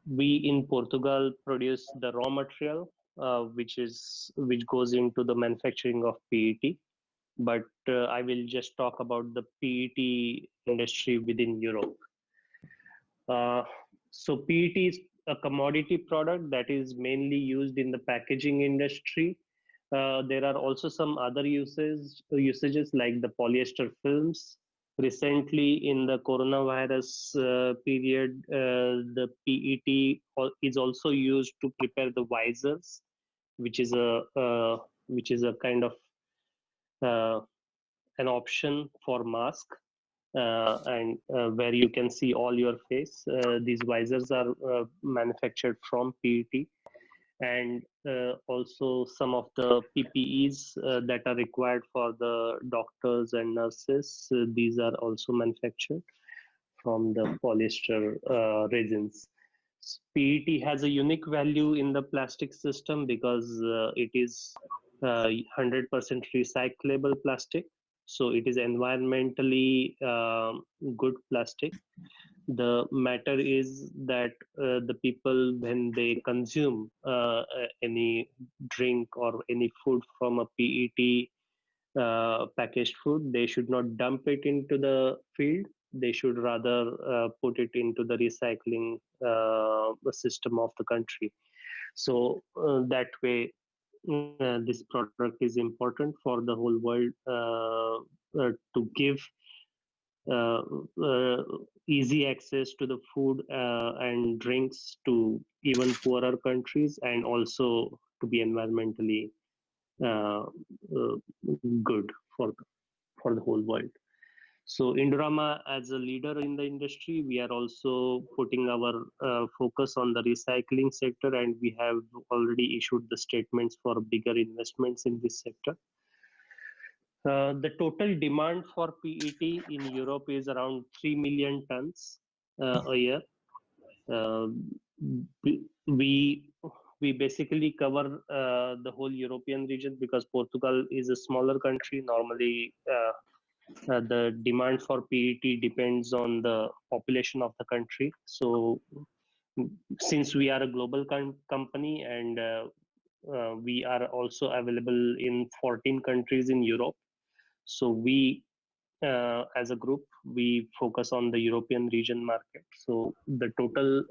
we in Portugal produce the raw material, which goes into the manufacturing of PET. But I will just talk about the PET industry within Europe. So PET is a commodity product that is mainly used in the packaging industry. There are also some other usages like the polyester films. Recently, in the coronavirus period, the PET is also used to prepare the visors, which is a kind of an option for mask, and where you can see all your face. These visors are manufactured from PET, and also some of the PPEs that are required for the doctors and nurses. These are also manufactured from the polyester resins. PET has a unique value in the plastic system because it is 100% recyclable plastic. So it is environmentally good plastic. The matter is that the people, when they consume any drink or any food from a PET packaged food, they should not dump it into the field. They should rather put it into the recycling system of the country. So that way, this product is important for the whole world to give uh, uh, easy access to the food and drinks to even poorer countries, and also to be environmentally uh, uh, good for the whole world. So Indorama, as a leader in the industry, we are also putting our focus on the recycling sector, and we have already issued the statements for bigger investments in this sector. The total demand for PET in Europe is around 3 million tons a year. Uh, we we basically cover the whole European region because Portugal is a smaller country. Normally, the demand for PET depends on the population of the country. So, since we are a global company and we are also available in 14 countries in Europe, so we as a group, we focus on the European region market. So the total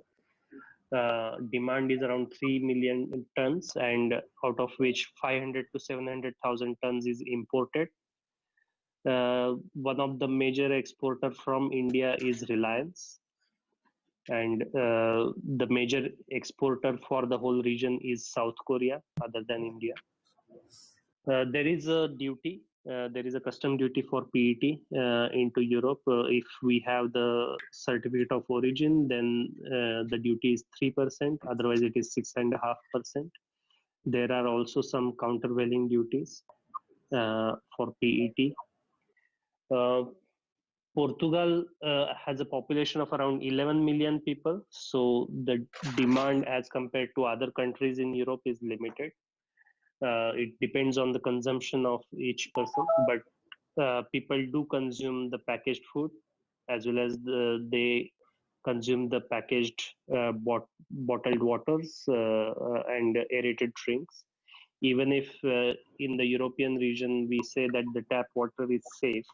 demand is around 3 million tons, and out of which 500 to 700,000 tons is imported. One of the major exporter from India is Reliance, and the major exporter for the whole region is South Korea, other than India. There is a duty. There is a custom duty for PET into Europe. If we have the certificate of origin, then the duty is 3%. Otherwise, it is 6.5%. There are also some countervailing duties for PET. Portugal has a population of around 11 million people, so the demand as compared to other countries in Europe is limited. It depends on the consumption of each person, but people do consume the packaged food as well as they consume the packaged bottled waters and aerated drinks. Even if in the European region we say that the tap water is safe,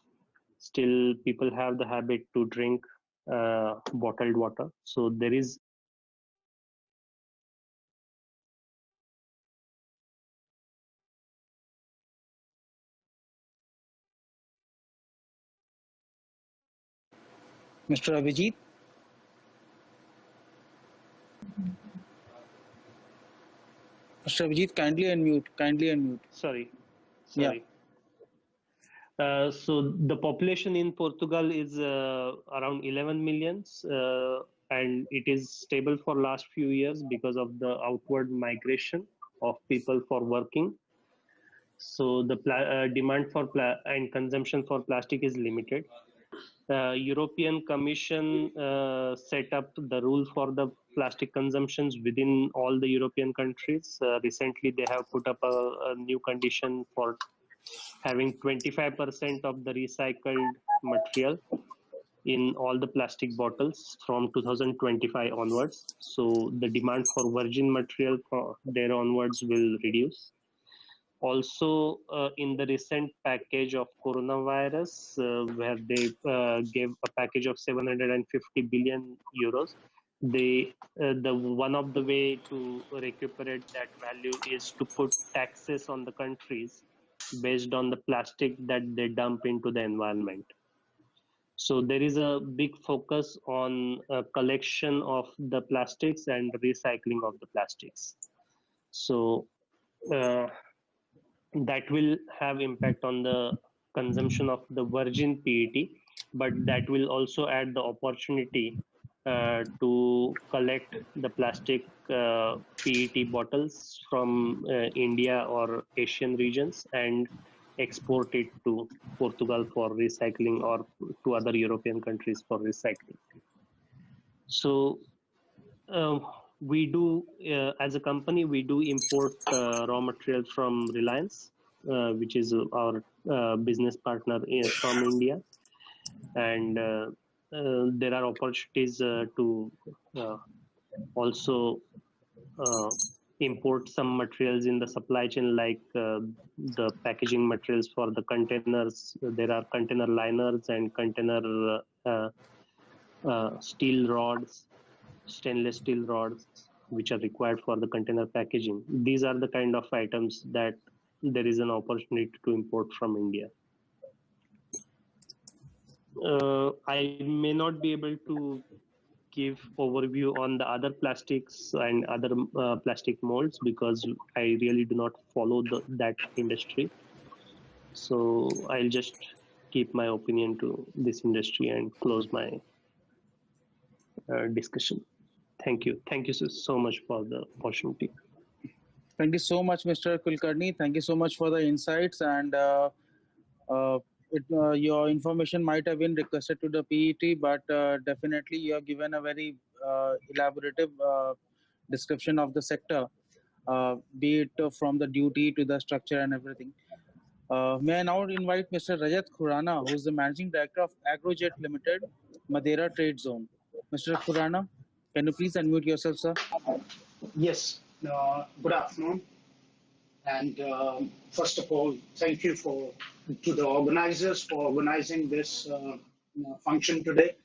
still people have the habit to drink bottled water. So there is Mr. Abhijit? Mr. Abhijit, kindly unmute. Kindly unmute. sorry. Yeah. So the population in Portugal is around 11 millions, and it is stable for last few years because of the outward migration of people for working. So the demand for and consumption for plastic is limited. European Commission set up the rule for the plastic consumptions within all the European countries. Recently, they have put up a new condition for having 25% of the recycled material in all the plastic bottles from 2025 onwards. So the demand for virgin material from there onwards will reduce. Also, in the recent package of coronavirus, where they gave a package of 750 billion euros, the one of the way to recuperate that value is to put taxes on the countries based on the plastic that they dump into the environment. So there is a big focus on collection of the plastics and recycling of the plastics. So that will have impact on the consumption of the virgin PET, but that will also add the opportunity to collect the plastic PET bottles from India or Asian regions and export it to Portugal for recycling or to other European countries for recycling. So we do, as a company, we do import raw material from Reliance, which is our business partner from India. And there are opportunities to also import some materials in the supply chain, like the packaging materials for the containers. There are container liners and container steel rods, stainless steel rods, which are required for the container packaging. These are the kind of items that there is an opportunity to import from India. I may not be able to give overview on the other plastics and other plastic molds because I really do not follow that industry. So I'll just keep my opinion to this industry and close my discussion. Thank you. Thank you so much for the opportunity. Thank you so much, Mr. Kulkarni. Thank you so much for the insights, and your information might have been requested to the PET, but definitely you have given a very elaborative description of the sector, be it from the duty to the structure and everything. May I now invite Mr. Rajat Khurana, who is the Managing Director of Agrojet Limited, Madeira Trade Zone. Mr. Khurana, can you please unmute yourself, sir? Yes, good afternoon. And first of all, thank you to the organizers for organizing this function today.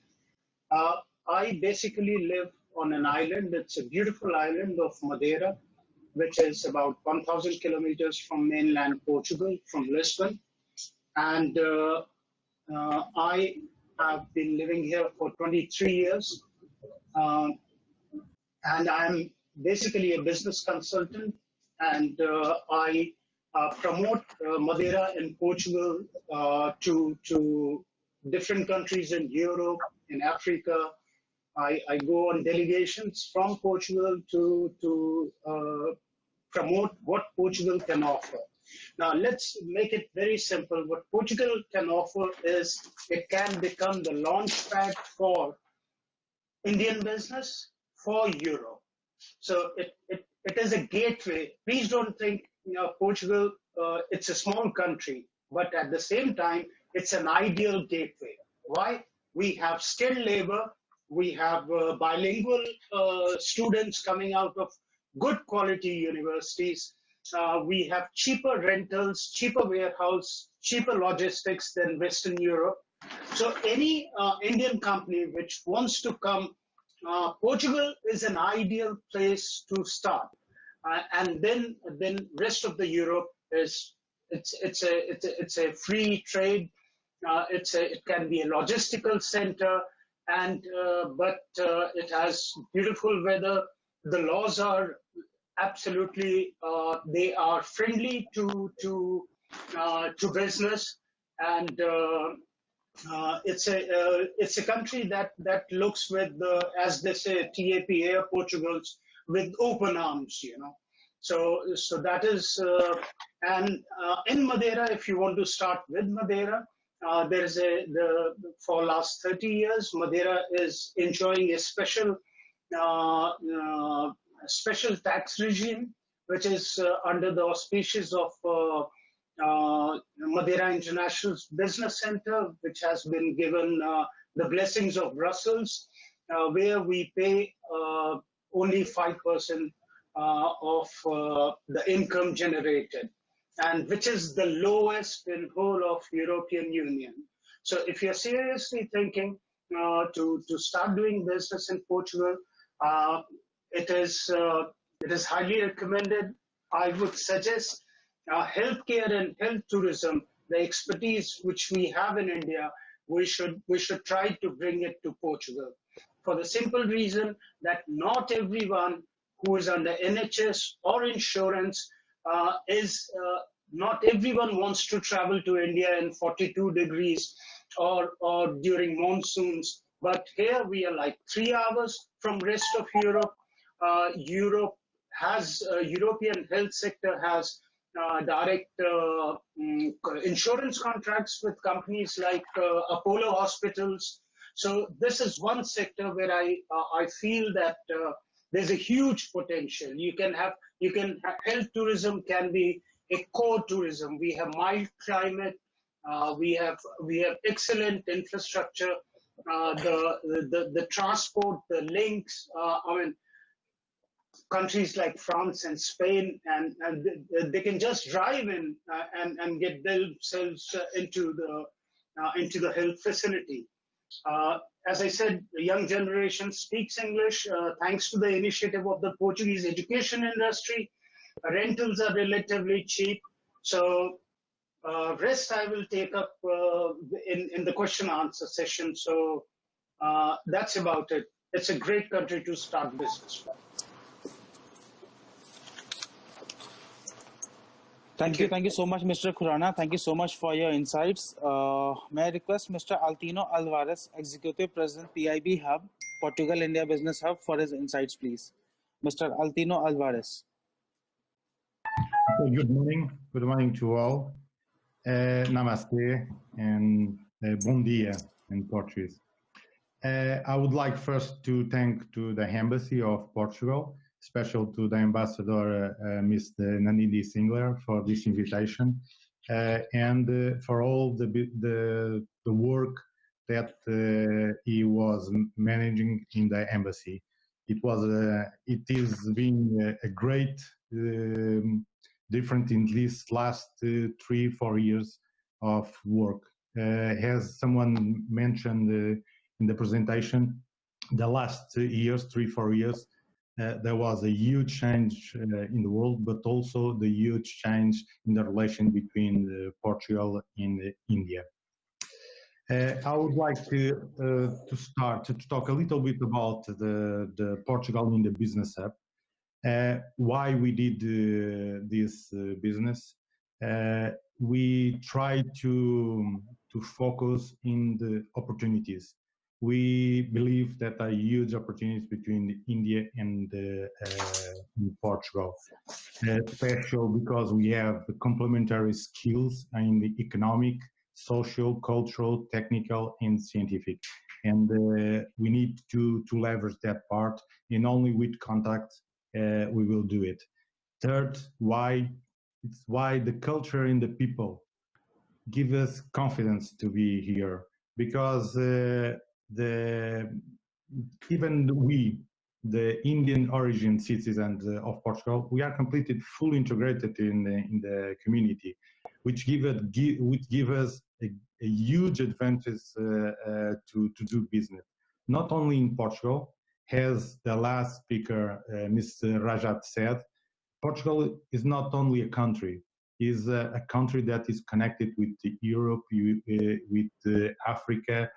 I basically live on an island. It's a beautiful island of Madeira, which is about 1,000 kilometers from mainland Portugal, from Lisbon. And I have been living here for 23 years. And I'm basically a business consultant, and I promote Madeira in Portugal to different countries in Europe, in Africa. I go on delegations from Portugal to promote what Portugal can offer. Now, let's make it very simple. What Portugal can offer is it can become the launch pad for Indian business for Europe. So it is a gateway. Please don't think, Portugal, it's a small country, but at the same time, it's an ideal gateway. Why? We have skilled labor, we have bilingual students coming out of good quality universities, we have cheaper rentals, cheaper warehouse, cheaper logistics than Western Europe. So any Indian company which wants to come, Portugal is an ideal place to start, and then rest of the Europe is it's a free trade. It can be a logistical center, and but it has beautiful weather. The laws are absolutely they are friendly to business, and it's a country that looks with as they say TAPA Portugal's with open arms, So that is and in Madeira, if you want to start with Madeira, there is for last 30 years Madeira is enjoying a special tax regime, which is under the auspices of Madeira International Business Center, which has been given the blessings of Brussels, where we pay only 5% of the income generated, and which is the lowest in whole of European Union. So if you're seriously thinking to start doing business in Portugal, it is highly recommended. I would suggest healthcare and health tourism, the expertise which we have in India, we should try to bring it to Portugal, for the simple reason that not everyone who is under NHS or insurance not everyone wants to travel to India in 42 degrees or during monsoons. But here we are like 3 hours from rest of Europe. Europe has European health sector has direct insurance contracts with companies like Apollo Hospitals. So this is one sector where I feel that there's a huge potential. Health tourism can be a core tourism. We have mild climate. We have excellent infrastructure. The transport, the links. Countries like France and Spain, and they can just drive in and get themselves into the health facility. as I said, the young generation speaks English thanks to the initiative of the Portuguese education industry. Rentals are relatively cheap. So rest I will take up in the question answer session. So that's about it. It's a great country to start business from. Thank you so much, Mr. Khurana. Thank you so much for your insights. May I request Mr. Altino Alvarez, Executive President, PIB Hub, Portugal India Business Hub, for his insights, please. Mr. Altino Alvarez. Good morning. Good morning to all. Namaste and bom dia in Portuguese. I would like first to thank to the Embassy of Portugal, special to the Ambassador Mr. Nandini Singler for this invitation and for all the work that he was managing in the Embassy. It is being a great different in these last 3-4 years of work. As someone mentioned in the presentation, the last years, 3-4 years, there was a huge change in the world, but also the huge change in the relation between Portugal and India. I would like to start to talk a little bit about the Portugal in the Business Hub. Why we did this business. We tried to focus in the opportunities. We believe that there are huge opportunities between India and Portugal, especially because we have the complementary skills in the economic, social, cultural, technical, and scientific. And we need to leverage that part, and only with contacts we will do it. Third, it's why the culture and the people give us confidence to be here, because even we, the Indian origin citizens of Portugal, we are completely fully integrated in the community, which give us a huge advantage to do business, not only in Portugal. As the last speaker, Mr. Rajat said, Portugal is not only a country, is a country that is connected with Europe, with Africa,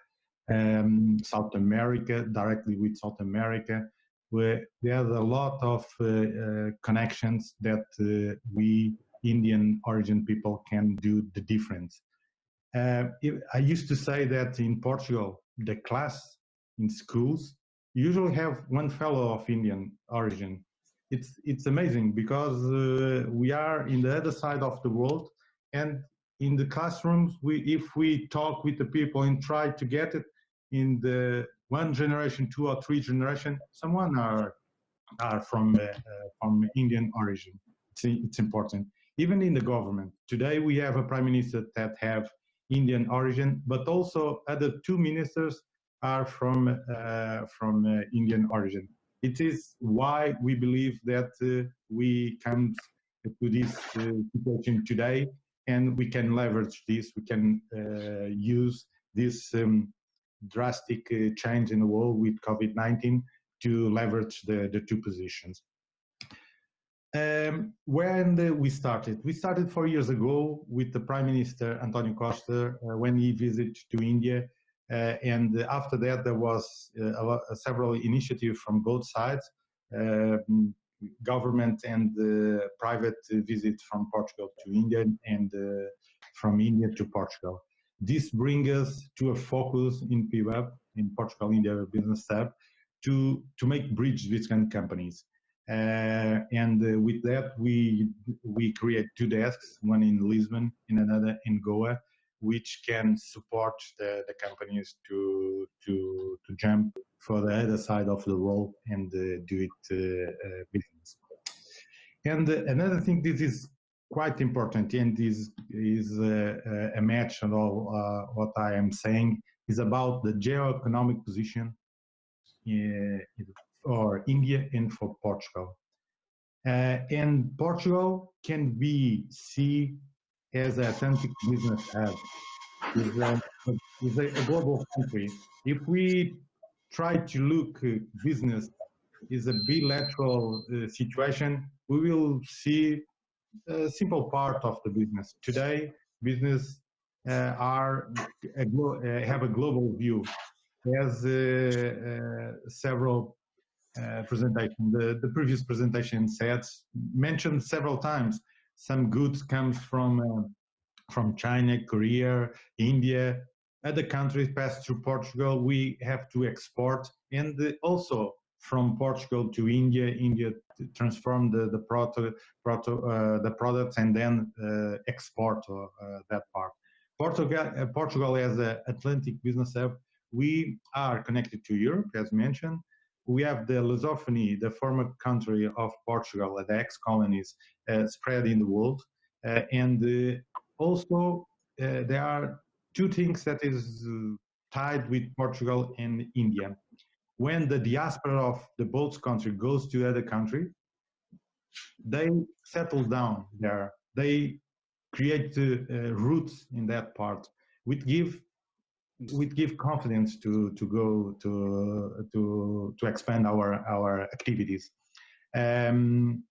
South America, directly with South America, where there's a lot of connections that we Indian origin people can do the difference. I used to say that in Portugal, the class in schools usually have one fellow of Indian origin. It's amazing because we are in the other side of the world, and in the classrooms, if we talk with the people and try to get it in the one generation, 2 or 3 generation, someone are from Indian origin. It's important. Even in the government today, we have a prime minister that have Indian origin, but also other 2 ministers are from Indian origin. It is why we believe that we come to this situation today, and we can leverage this. We can use this drastic change in the world with COVID-19 to leverage the 2 positions. When we started 4 years ago with the Prime Minister Antonio Costa when he visited to India. And after that, there was several initiatives from both sides, government and private visits from Portugal to India and from India to Portugal. This brings us to a focus in PWAB, in Portugal India Business Hub, to make bridge between companies. And with that, we create 2 desks, one in Lisbon and another in Goa, which can support the companies to jump for the other side of the world and do it business. And another thing, this is quite important, and this is a match on all what I am saying, is about the geo-economic position for India and for Portugal. And Portugal can be seen as an authentic business hub. is a global country. If we try to look business is a bilateral situation, we will see a simple part of the business. Today, business have a global view. As several presentation, the previous presentation mentioned several times, some goods comes from China, Korea, India, other countries pass through Portugal. We have to export, and also from Portugal to India, India transform the products and then export that part. Portugal as an Atlantic business hub, we are connected to Europe, as mentioned. We have the Lusophonie, the former country of Portugal, the ex-colonies spread in the world, and also there are two things that is tied with Portugal and India. When the diaspora of the both country goes to other country, they settle down there. They create roots in that part, which give confidence to go to expand our activities. And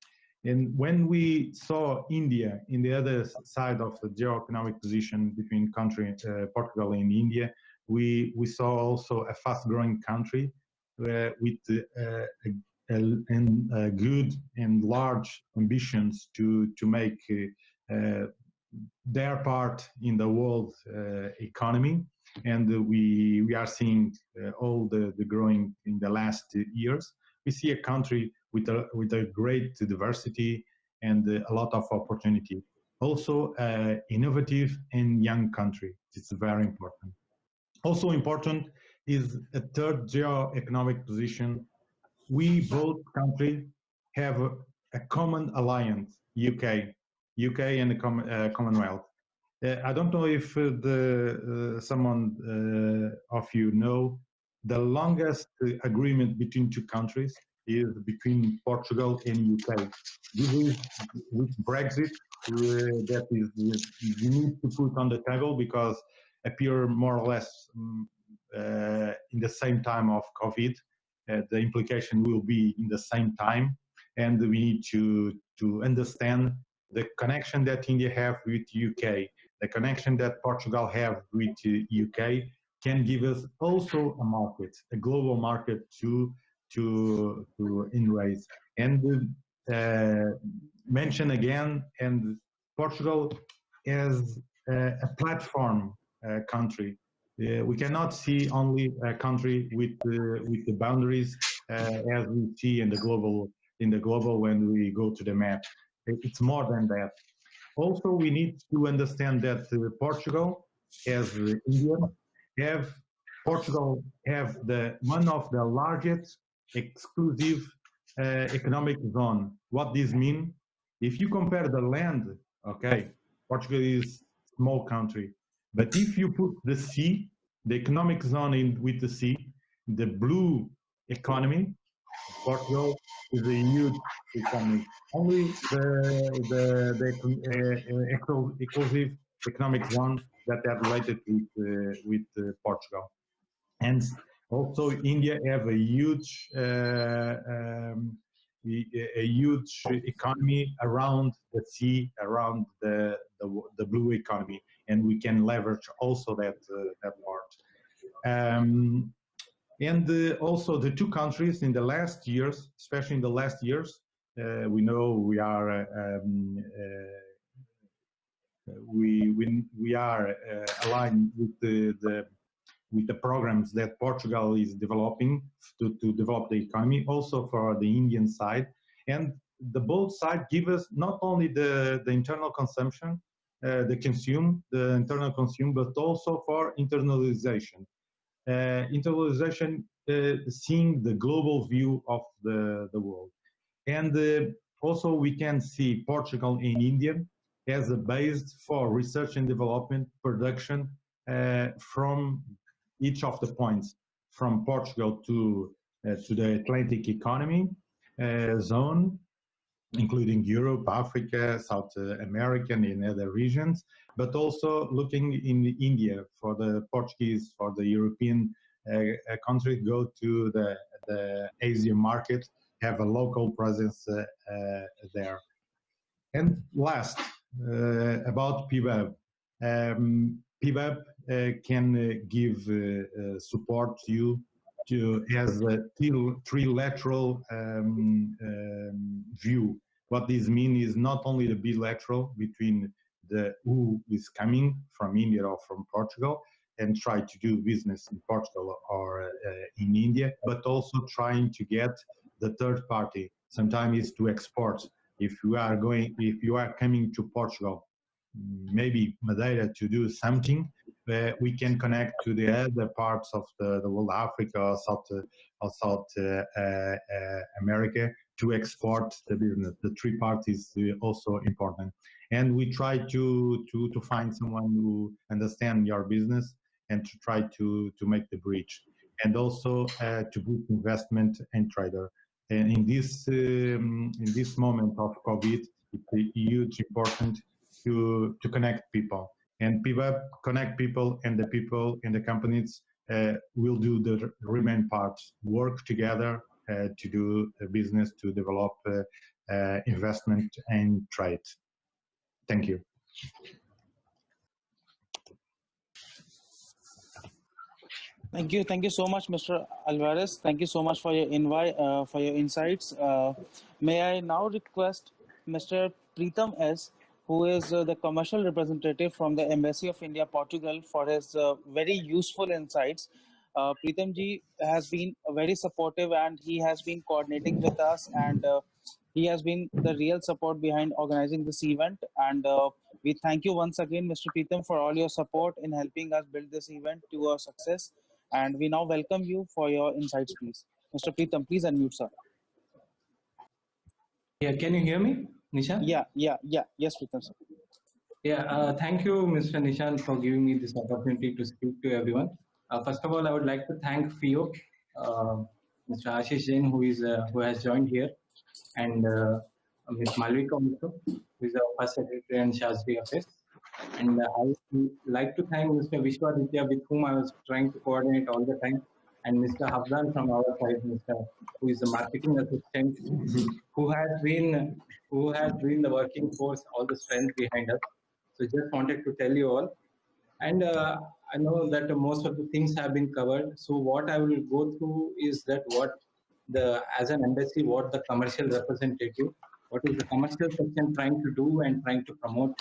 when we saw India in the other side of the geo-economic position between country Portugal and India, we saw also a fast-growing country with good and large ambitions to make their part in the world economy, and we are seeing all the growing in the last years. We see a country with a great diversity and a lot of opportunity. Also, innovative and young country. It's very important. Also important is a third geo-economic position. We both countries have a common alliance, UK and the Commonwealth. I don't know if someone of you know, the longest agreement between two countries is between Portugal and UK. This is with Brexit that is you need to put on the table because appear more or less in the same time of COVID. The implication will be in the same time, and we need to understand the connection that India have with UK, the connection that Portugal have with UK can give us also a market, a global market to embrace. And mention again, and Portugal as a platform country. We cannot see only a country with the boundaries as we see in the global when we go to the map. It's more than that. Also, we need to understand that Portugal, as India, Portugal have one of the largest exclusive economic zone. What this mean? If you compare the land, okay, Portugal is a small country, but if you put the sea, the economic zone in with the sea, the blue economy, Portugal is a huge economy. Only the exclusive economic zone that are related with Portugal, and also India have a huge economy around the sea, around the blue economy, and we can leverage also that part. And also the two countries in the last years, especially in the last years, we know we are aligned with the programs that Portugal is developing to develop the economy, also for the Indian side. And the both sides give us not only the internal consumption, the internal consume, but also for internalization. Seeing the global view of the world. And also we can see Portugal and India as a base for research and development production from each of the points, from Portugal to the Atlantic economy zone, including Europe, Africa, South America, and other regions, but also looking in India for the Portuguese, for the European country, go to the Asian market, have a local presence there. And last, about PBAB. PBAB can give support to you as a trilateral view. What this means is not only the bilateral between the who is coming from India or from Portugal and try to do business in Portugal or in India, but also trying to get the third party. Sometimes it's to export. If you are coming to Portugal, maybe Madeira, to do something, we can connect to the other parts of the world, Africa or South America, to export the business. The three parties also important. And we try to find someone who understands your business and to try to make the bridge. And also to boost investment and trader. And in this moment of COVID, it's huge important to connect people, and people connect people, and the companies will do the remain part, work together to do business, to develop investment and trade. Thank you. Thank you so much, Mr. Alvarez. Thank you so much for your invite, for your insights. May I now request Mr. Preetham S., who is the commercial representative from the Embassy of India, Portugal, for his very useful insights. Preetham ji has been very supportive, and he has been coordinating with us, and he has been the real support behind organizing this event. And we thank you once again, Mr. Preetham, for all your support in helping us build this event to a success. And we now welcome you for your insights, please. Mr. Preetham, please unmute, sir. Yeah, can you hear me, Nishan? Yeah. Yes, Preetham, sir. Yeah, thank you, Mr. Nishan, for giving me this opportunity to speak to everyone. First of all, I would like to thank FIEO, Mr. Ashish Jain, who has joined here, and Ms. Malvika also, who is our first secretary and Shastri Affairs. And I would like to thank Mr. Vishwaditya, with whom I was trying to coordinate all the time, and Mr. Hafdan from our side, who is the marketing assistant, who has been the working force, all the strength behind us. So just wanted to tell you all. And I know that most of the things have been covered. So what I will go through is that as an embassy, what the commercial representative, what is the commercial section trying to do and trying to promote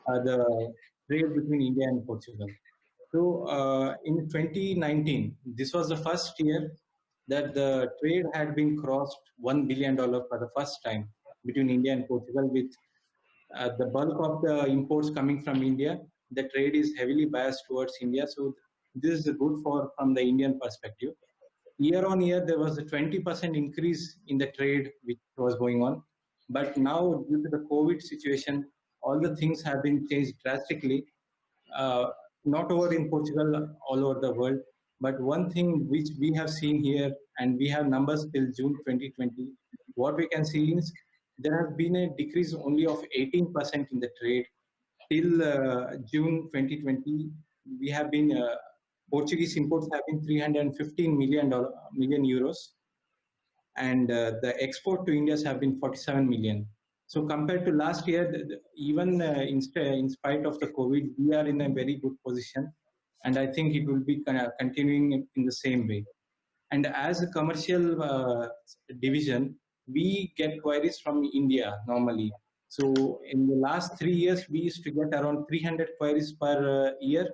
the trade between India and Portugal. So in 2019, this was the first year that the trade had been crossed $1 billion for the first time between India and Portugal, with the bulk of the imports coming from India. The trade is heavily biased towards India. So this is good from the Indian perspective. Year on year, there was a 20% increase in the trade which was going on. But now, due to the COVID situation, all the things have been changed drastically, not over in Portugal, all over the world. But one thing which we have seen here, and we have numbers till June 2020, what we can see is there has been a decrease only of 18% in the trade. Till June 2020, we have been, Portuguese imports have been 315 million euros, and the export to India have been 47 million. So compared to last year, even in spite of the COVID, we are in a very good position, and I think it will be continuing in the same way. And as a commercial division, we get queries from India normally. So in the last 3 years, we used to get around 300 queries per year.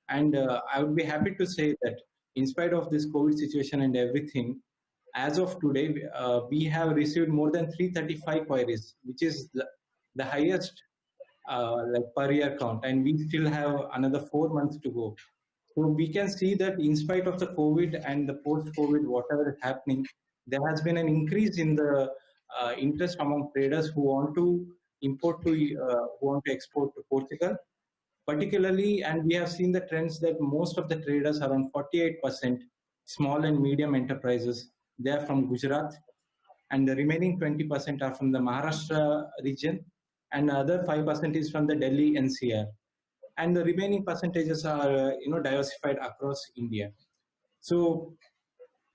And I would be happy to say that in spite of this COVID situation and everything, as of today, we have received more than 335 queries, which is the highest per year count. And we still have another 4 months to go. So we can see that in spite of the COVID and the post-COVID, whatever is happening, there has been an increase in the interest among traders who want to export to Portugal, particularly. And we have seen the trends that most of the traders, around 48%, small and medium enterprises, they are from Gujarat, and the remaining 20% are from the Maharashtra region, and the other 5% is from the Delhi NCR. and the remaining percentages are diversified across India. So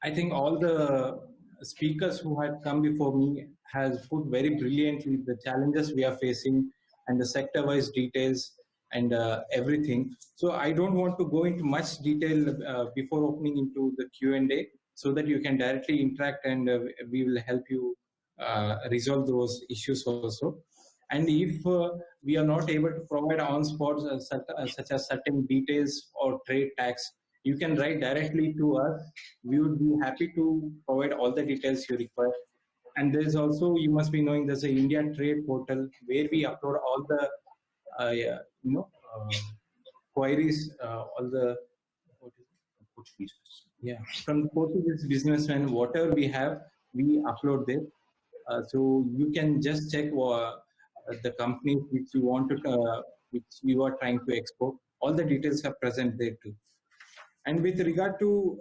I think all the speakers who had come before me has put very brilliantly the challenges we are facing and the sector-wise details and everything. So I don't want to go into much detail before opening into the Q&A, so that you can directly interact, and we will help you resolve those issues also. And if we are not able to provide on spot such as certain details or trade tax, you can write directly to us. We would be happy to provide all the details you require. And there's also, you must be knowing, there's an India Trade portal where we upload all the queries, all the Portuguese. Yeah, from the Portuguese businessmen, whatever we have, we upload there. So you can just check the companies which you want to, which you are trying to export. All the details are present there too. And with regard to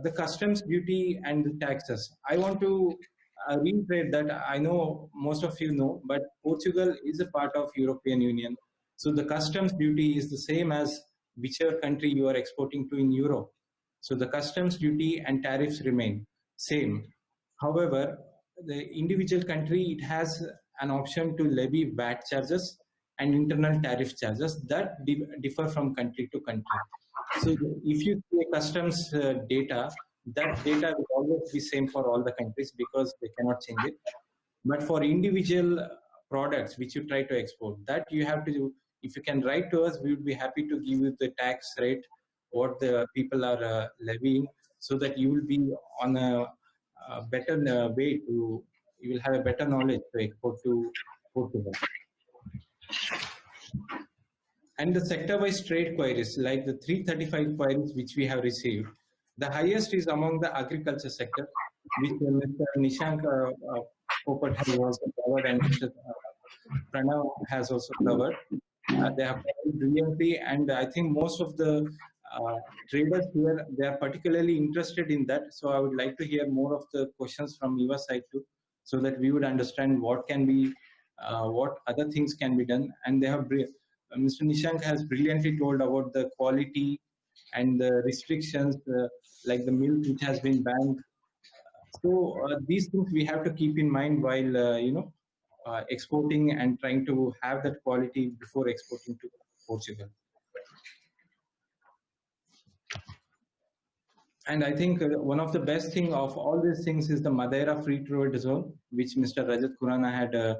the customs duty and the taxes, I want to reiterate that I know most of you know, but Portugal is a part of European Union. So the customs duty is the same as whichever country you are exporting to in Europe. So the customs duty and tariffs remain same. However, the individual country, it has an option to levy VAT charges and internal tariff charges that differ from country to country. So if you see a customs data, that data will always be same for all the countries because they cannot change it. But for individual products which you try to export, that you have to do. If you can write to us, we would be happy to give you the tax rate, what the people are levying, so that you will be on a better way to, you will have a better knowledge to export to Portugal. And the sector-wise trade queries, like the 335 queries which we have received, the highest is among the agriculture sector, which Mr. Nishank Popat has also covered, and Mr. Pranav has also covered. They have covered brilliantly, and I think most of the traders here, they are particularly interested in that. So I would like to hear more of the questions from your side too, so that we would understand what can be, what other things can be done. And they have, Mr. Nishank has brilliantly told about the quality and the restrictions, like the milk which has been banned. So these things we have to keep in mind while exporting and trying to have that quality before exporting to Portugal. And I think one of the best thing of all these things is the Madeira Free Trade Zone, which Mr. Rajat Khurana had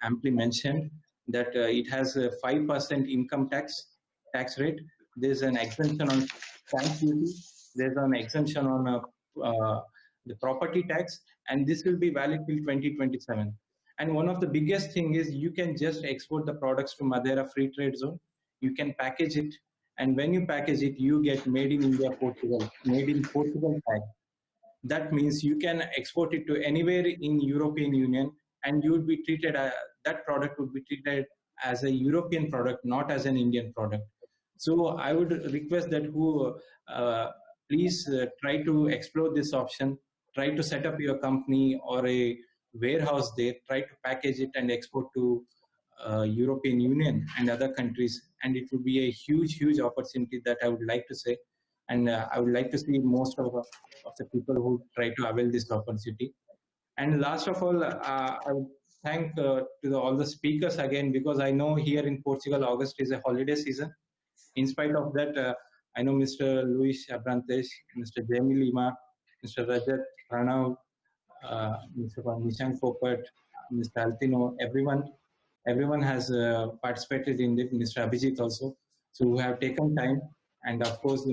amply mentioned, that it has a 5% income tax rate. There's an exemption on stamp duty. There's an exemption on the property tax, and this will be valid till 2027. And one of the biggest thing is you can just export the products to Madeira Free Trade Zone. You can package it, and when you package it, you get made in India, Portugal, made in Portugal tag. That means you can export it to anywhere in European Union, and you would be treated, that product would be treated as a European product, not as an Indian product. So I would request that please try to explore this option, try to set up your company or a warehouse there, try to package it and export to European Union and other countries, and it would be a huge opportunity that I would like to say, and I would like to see most of the people who try to avail this opportunity. And last of all, I would thank all the speakers again, because I know here in Portugal, August is a holiday season. In spite of that, I know Mr. Luis Abrantes, Mr. Jamie Lima, Mr. Rajat, Pranav, Mr. Nishank Popat, Mr. Altino, everyone has participated in it, Mr. Abhijit also, so who have taken time, and of course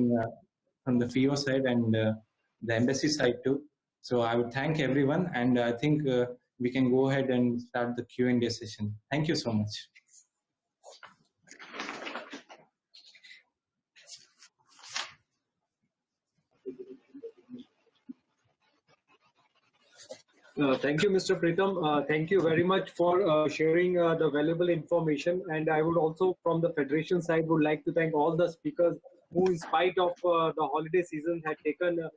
from the FIEO side and the embassy side too. So I would thank everyone, and I think we can go ahead and start the Q&A session. Thank you so much. Thank you, Mr. Pritam. Thank you very much for sharing the valuable information. And I would also, from the Federation side, would like to thank all the speakers who, in spite of the holiday season, had taken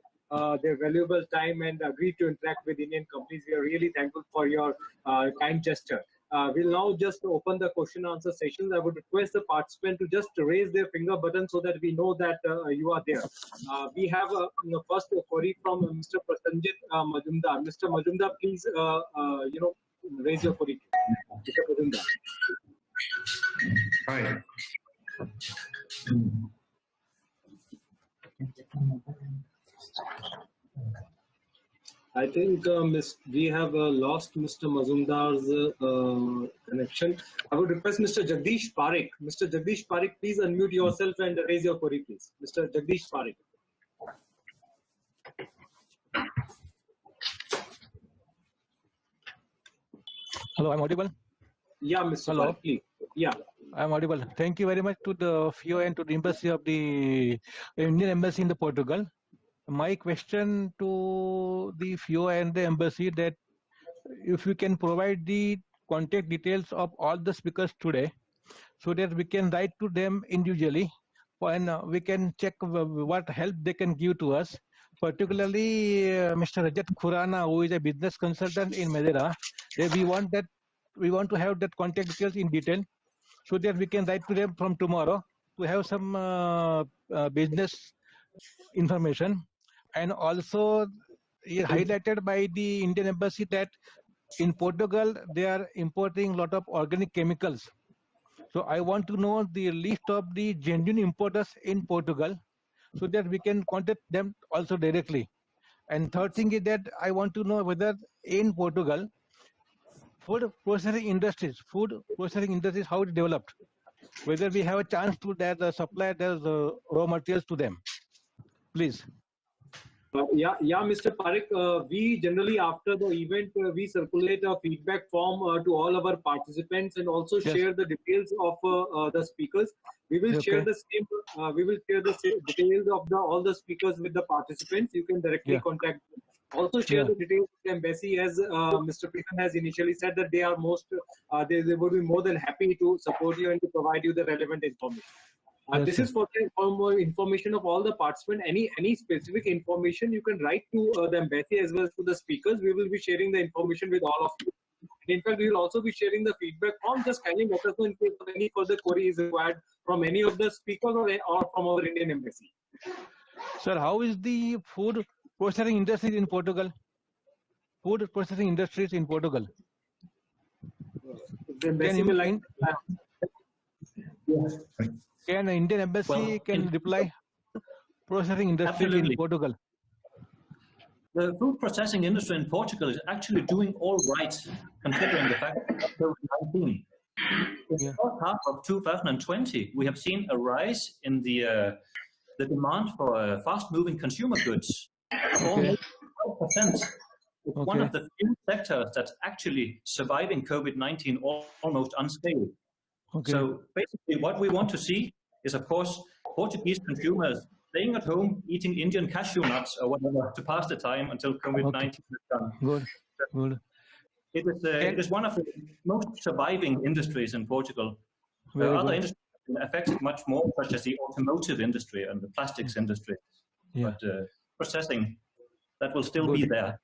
their valuable time and agreed to interact with Indian companies. We are really thankful for your kind gesture. We'll now just open the question and answer sessions. I would request the participant to just raise their finger button so that we know that you are there. We have first a query from Mr. Prasanjit Majumdar. Mr. Majumdar, please raise your query. Mr. Majumdar. Hi. I think we have lost Mr. Mazumdar's connection. I would request Mr. Jagdish Parekh. Mr. Jagdish Parekh, please unmute yourself and raise your query, please. Mr. Jagdish Parekh. Hello, I'm audible? Yeah, Mr. Hello. Parekh, please. Yeah. I'm audible. Thank you very much to the FIEO and to the embassy of the Indian embassy in the Portugal. My question to the FIEO and the embassy that if you can provide the contact details of all the speakers today so that we can write to them individually and we can check what help they can give to us, particularly Mr. Rajat Khurana, who is a business consultant in Madeira. We want to have that contact details in detail so that we can write to them from tomorrow to have some business information. And also highlighted by the Indian embassy that in Portugal they are importing a lot of organic chemicals. So I want to know the list of the genuine importers in Portugal so that we can contact them also directly. And third thing is that I want to know whether in Portugal food processing industries how it developed, whether we have a chance to that supply the raw materials to them. Please. Yeah, Mr. Parekh, we generally after the event, we circulate a feedback form to all our participants and also share the details of the speakers. We will share the same. We will share the details of all the speakers with the participants. You can directly contact them. Also share the details of the embassy, as Mr. Preetham has initially said that they are they would be more than happy to support you and to provide you the relevant information. This is for more information of all the participants. Any specific information you can write to the embassy as well as to the speakers. We will be sharing the information with all of you. In fact, we will also be sharing the feedback form. Just kindly let us know in case any further query is required from any of the speakers or from our Indian embassy. Sir, how is the food processing industry in Portugal? Food processing industries in Portugal. The embassy will like. Can the Indian embassy reply processing industry in Portugal? The food processing industry in Portugal is actually doing all right, considering the fact that COVID-19. In the first half of 2020, we have seen a rise in the demand for fast-moving consumer goods. Almost 12%. It's one of the few sectors that's actually surviving COVID-19 almost unscathed. So basically what we want to see is, of course, Portuguese consumers staying at home, eating Indian cashew nuts or whatever to pass the time until COVID-19 is done. Good. It is one of the most surviving industries in Portugal. There are other industries affected much more, such as the automotive industry and the plastics industry. But processing, that will still be there.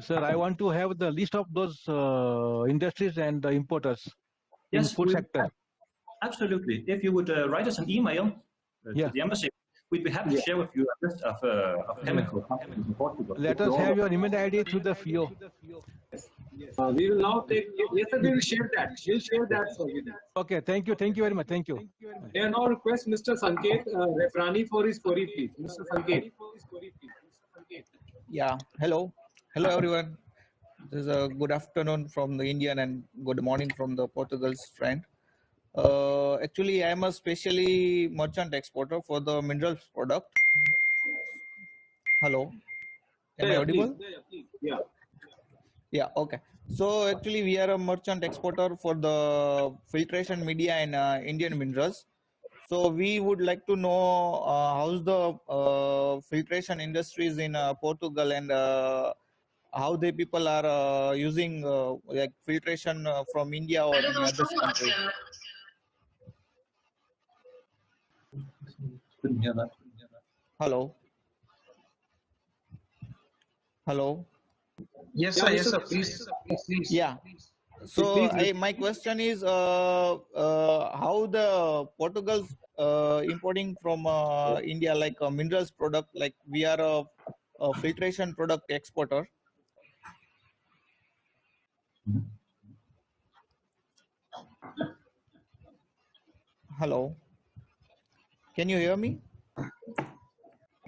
Sir, I want to have the list of those industries and the importers in food sector. Absolutely. If you would write us an email to the embassy, we'd be happy to share with you a list of chemical companies in Portugal. Let us have your email ID through the FIEO. We will now take. Yes, sir, we will share that. We'll share that for you. Okay, thank you. Thank you very much. Thank you. I now request Mr. Sanket Refrani for his query, please. Mr. Sanket. Yeah. Hello. Hello, everyone. This is a good afternoon from the Indian and good morning from the Portugal's friend. Actually, I am a specially merchant exporter for the minerals product. Hello. Am I audible? Yeah. Yeah, okay. So actually we are a merchant exporter for the filtration media and Indian minerals. So we would like to know how's the filtration industries in Portugal and how the people are using like filtration from India or any other country. Couldn't hear that. Hello. Hello. Yes, sir. Yes, sir. Please. Yeah. So my question is how the Portugal's importing from India like a minerals product, like we are a filtration product exporter. Hello, can you hear me?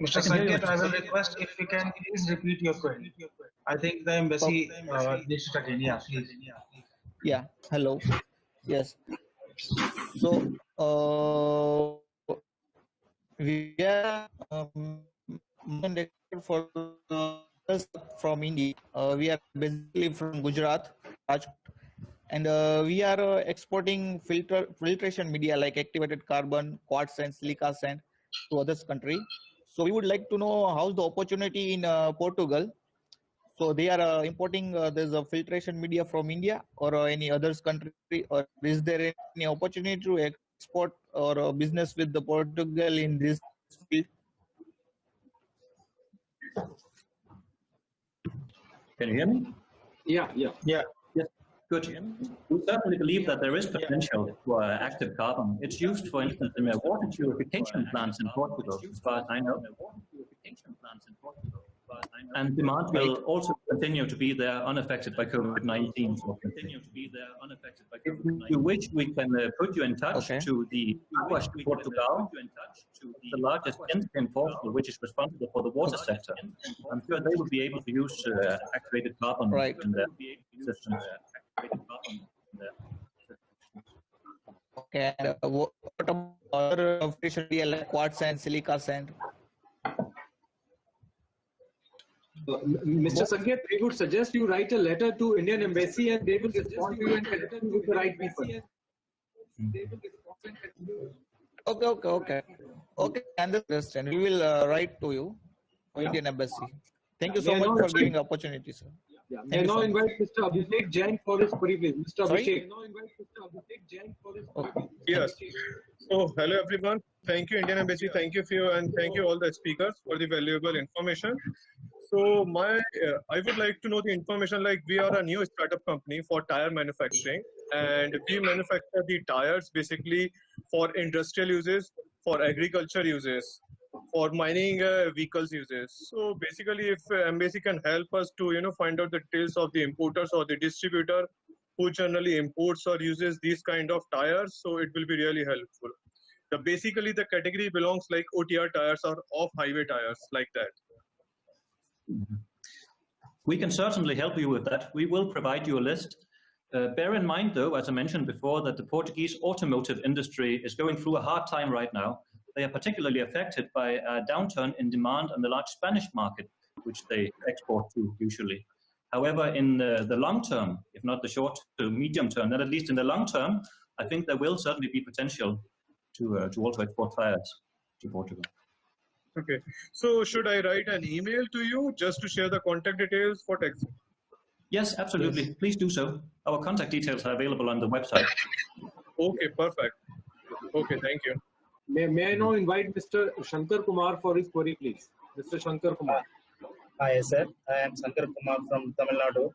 Mr. Sanket, I will request if you can please repeat your query. I think the embassy needs to again. Yeah, please. Yeah. Hello. Yes. So we are for from India. We are basically from Gujarat, Rajkot, and we are exporting filtration media like activated carbon, quartz, and silica sand to others country. So we would like to know how's the opportunity in Portugal. So they are importing there's a filtration media from India or any others country, or is there any opportunity to export or business with the Portugal in this field? Can you hear me? Yeah. Yes, good. We certainly believe that there is potential for active carbon. It's used, for instance, in water purification plants in Portugal, as far as I know. And demand will also continue to be there unaffected by COVID-19. If you wish, we can put you in touch to the Aguas de Portugal, the largest entity in Portugal, which is responsible for the water sector. I'm sure they will be able to use activated carbon in their systems. Okay. And what about other filtration media like quartz and silica sand? Mr. Sanket, we would suggest you write a letter to Indian Embassy and they will respond to you and connect you with the right people. Okay. Understand. We will write to you, Indian Embassy. Thank you so much for giving the opportunity, sir. Yeah. May I now invite Mr. Abhishek Jain for his query, please. Mr. Abhishek. Yes. So, hello everyone. Thank you, Indian Embassy. Thank you, FIEO, and thank you all the speakers for the valuable information. So, I would like to know the information. Like, we are a new startup company for tire manufacturing, and we manufacture the tires basically for industrial uses, for agriculture uses, for mining vehicles uses. So basically, if embassy can help us to find out the details of the importers or the distributor who generally imports or uses these kind of tires, so it will be really helpful. Basically the category belongs like OTR tires or off-highway tires, like that. We can certainly help you with that. We will provide you a list. Bear in mind, though, as I mentioned before, that the Portuguese automotive industry is going through a hard time right now. They are particularly affected by a downturn in demand on the large Spanish market, which they export to usually. However, in the long term, if not the short to medium term, then at least in the long term, I think there will certainly be potential to also export tires to Portugal. Okay. So should I write an email to you just to share the contact details for text? Yes, absolutely. Yes. Please do so. Our contact details are available on the website. Okay, perfect. Okay, thank you. May I now invite Mr. Shankar Kumar for his query, please? Mr. Shankar Kumar. Hi, sir. I am Shankar Kumar from Tamil Nadu.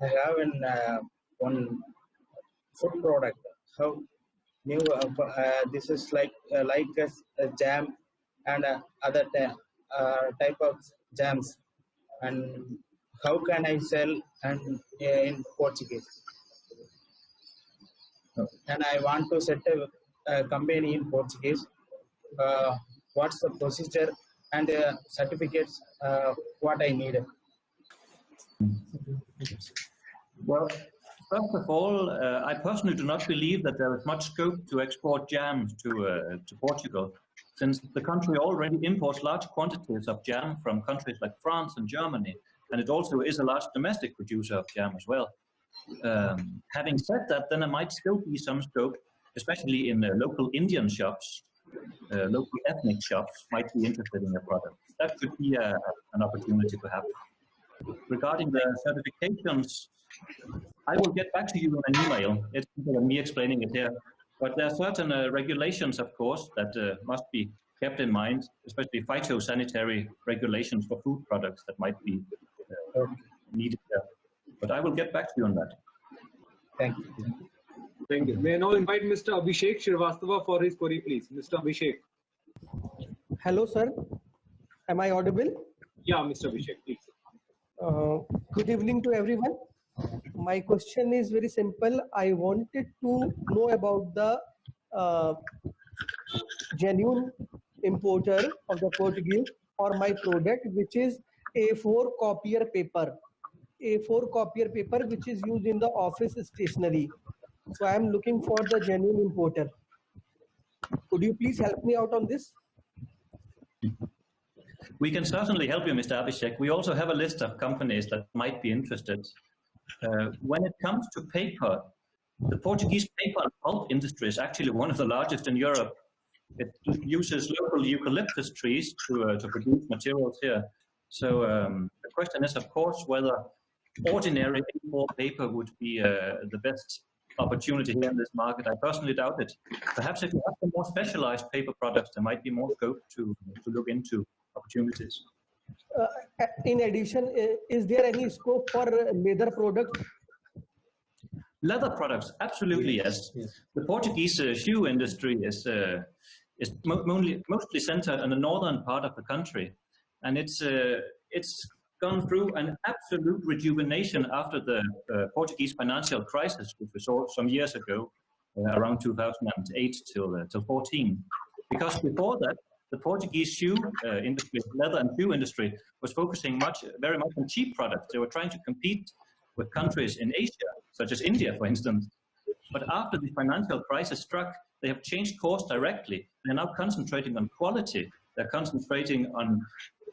I have one food product. How new? This is like a jam and other type of jams. And how can I sell in Portuguese? And I want to set a company in Portuguese. What's the procedure and certificates? What I need? Well, first of all, I personally do not believe that there is much scope to export jam to Portugal, since the country already imports large quantities of jam from countries like France and Germany, and it also is a large domestic producer of jam as well. Having said that, then there might still be some scope, especially in local Indian shops, local ethnic shops might be interested in the product. That could be an opportunity perhaps. Regarding the certifications, I will get back to you in an email. It's me explaining it here. But there are certain regulations, of course, that must be kept in mind, especially phytosanitary regulations for food products that might be needed there. But I will get back to you on that. Thank you. Thank you. May I now invite Mr. Abhishek Shrivastava for his query, please. Mr. Abhishek. Hello, sir. Am I audible? Yeah, Mr. Abhishek, please. Good evening to everyone. My question is very simple. I wanted to know about the genuine importer of the Portuguese for my product, which is A4 copier paper. A4 copier paper, which is used in the office stationery. So I am looking for the genuine importer. Could you please help me out on this? We can certainly help you, Mr. Abhishek. We also have a list of companies that might be interested. When it comes to paper, the Portuguese paper and pulp industry is actually one of the largest in Europe. It uses local eucalyptus trees to produce materials here. So the question is, of course, whether ordinary import paper would be the best opportunity here in this market. I personally doubt it. Perhaps if you have some more specialized paper products, there might be more scope to look into opportunities. In addition, is there any scope for leather products? Leather products, absolutely yes. The Portuguese shoe industry is mostly centered in the northern part of the country, and it's gone through an absolute rejuvenation after the Portuguese financial crisis, which we saw some years ago, around 2008 till 14. Because before that, the Portuguese shoe industry, leather and shoe industry, was focusing very much on cheap products. They were trying to compete with countries in Asia, such as India, for instance. But after the financial crisis struck, they have changed course directly. They're now concentrating on quality. They're concentrating on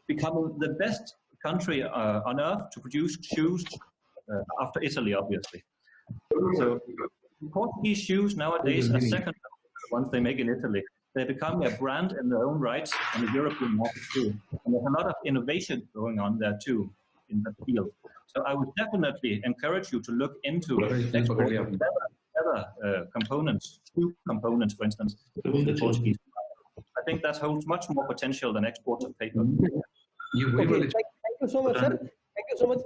becoming the best country on earth to produce shoes after Italy, obviously. So Portuguese shoes nowadays are second to the ones they make in Italy. They're becoming a brand in their own rights on the European market too. And there's a lot of innovation going on there too in that field. So I would definitely encourage you to look into leather components, shoe components, for instance, to the Portuguese. I think that holds much more potential than export of paper. Okay, thank you so much, sir. Thank you so much.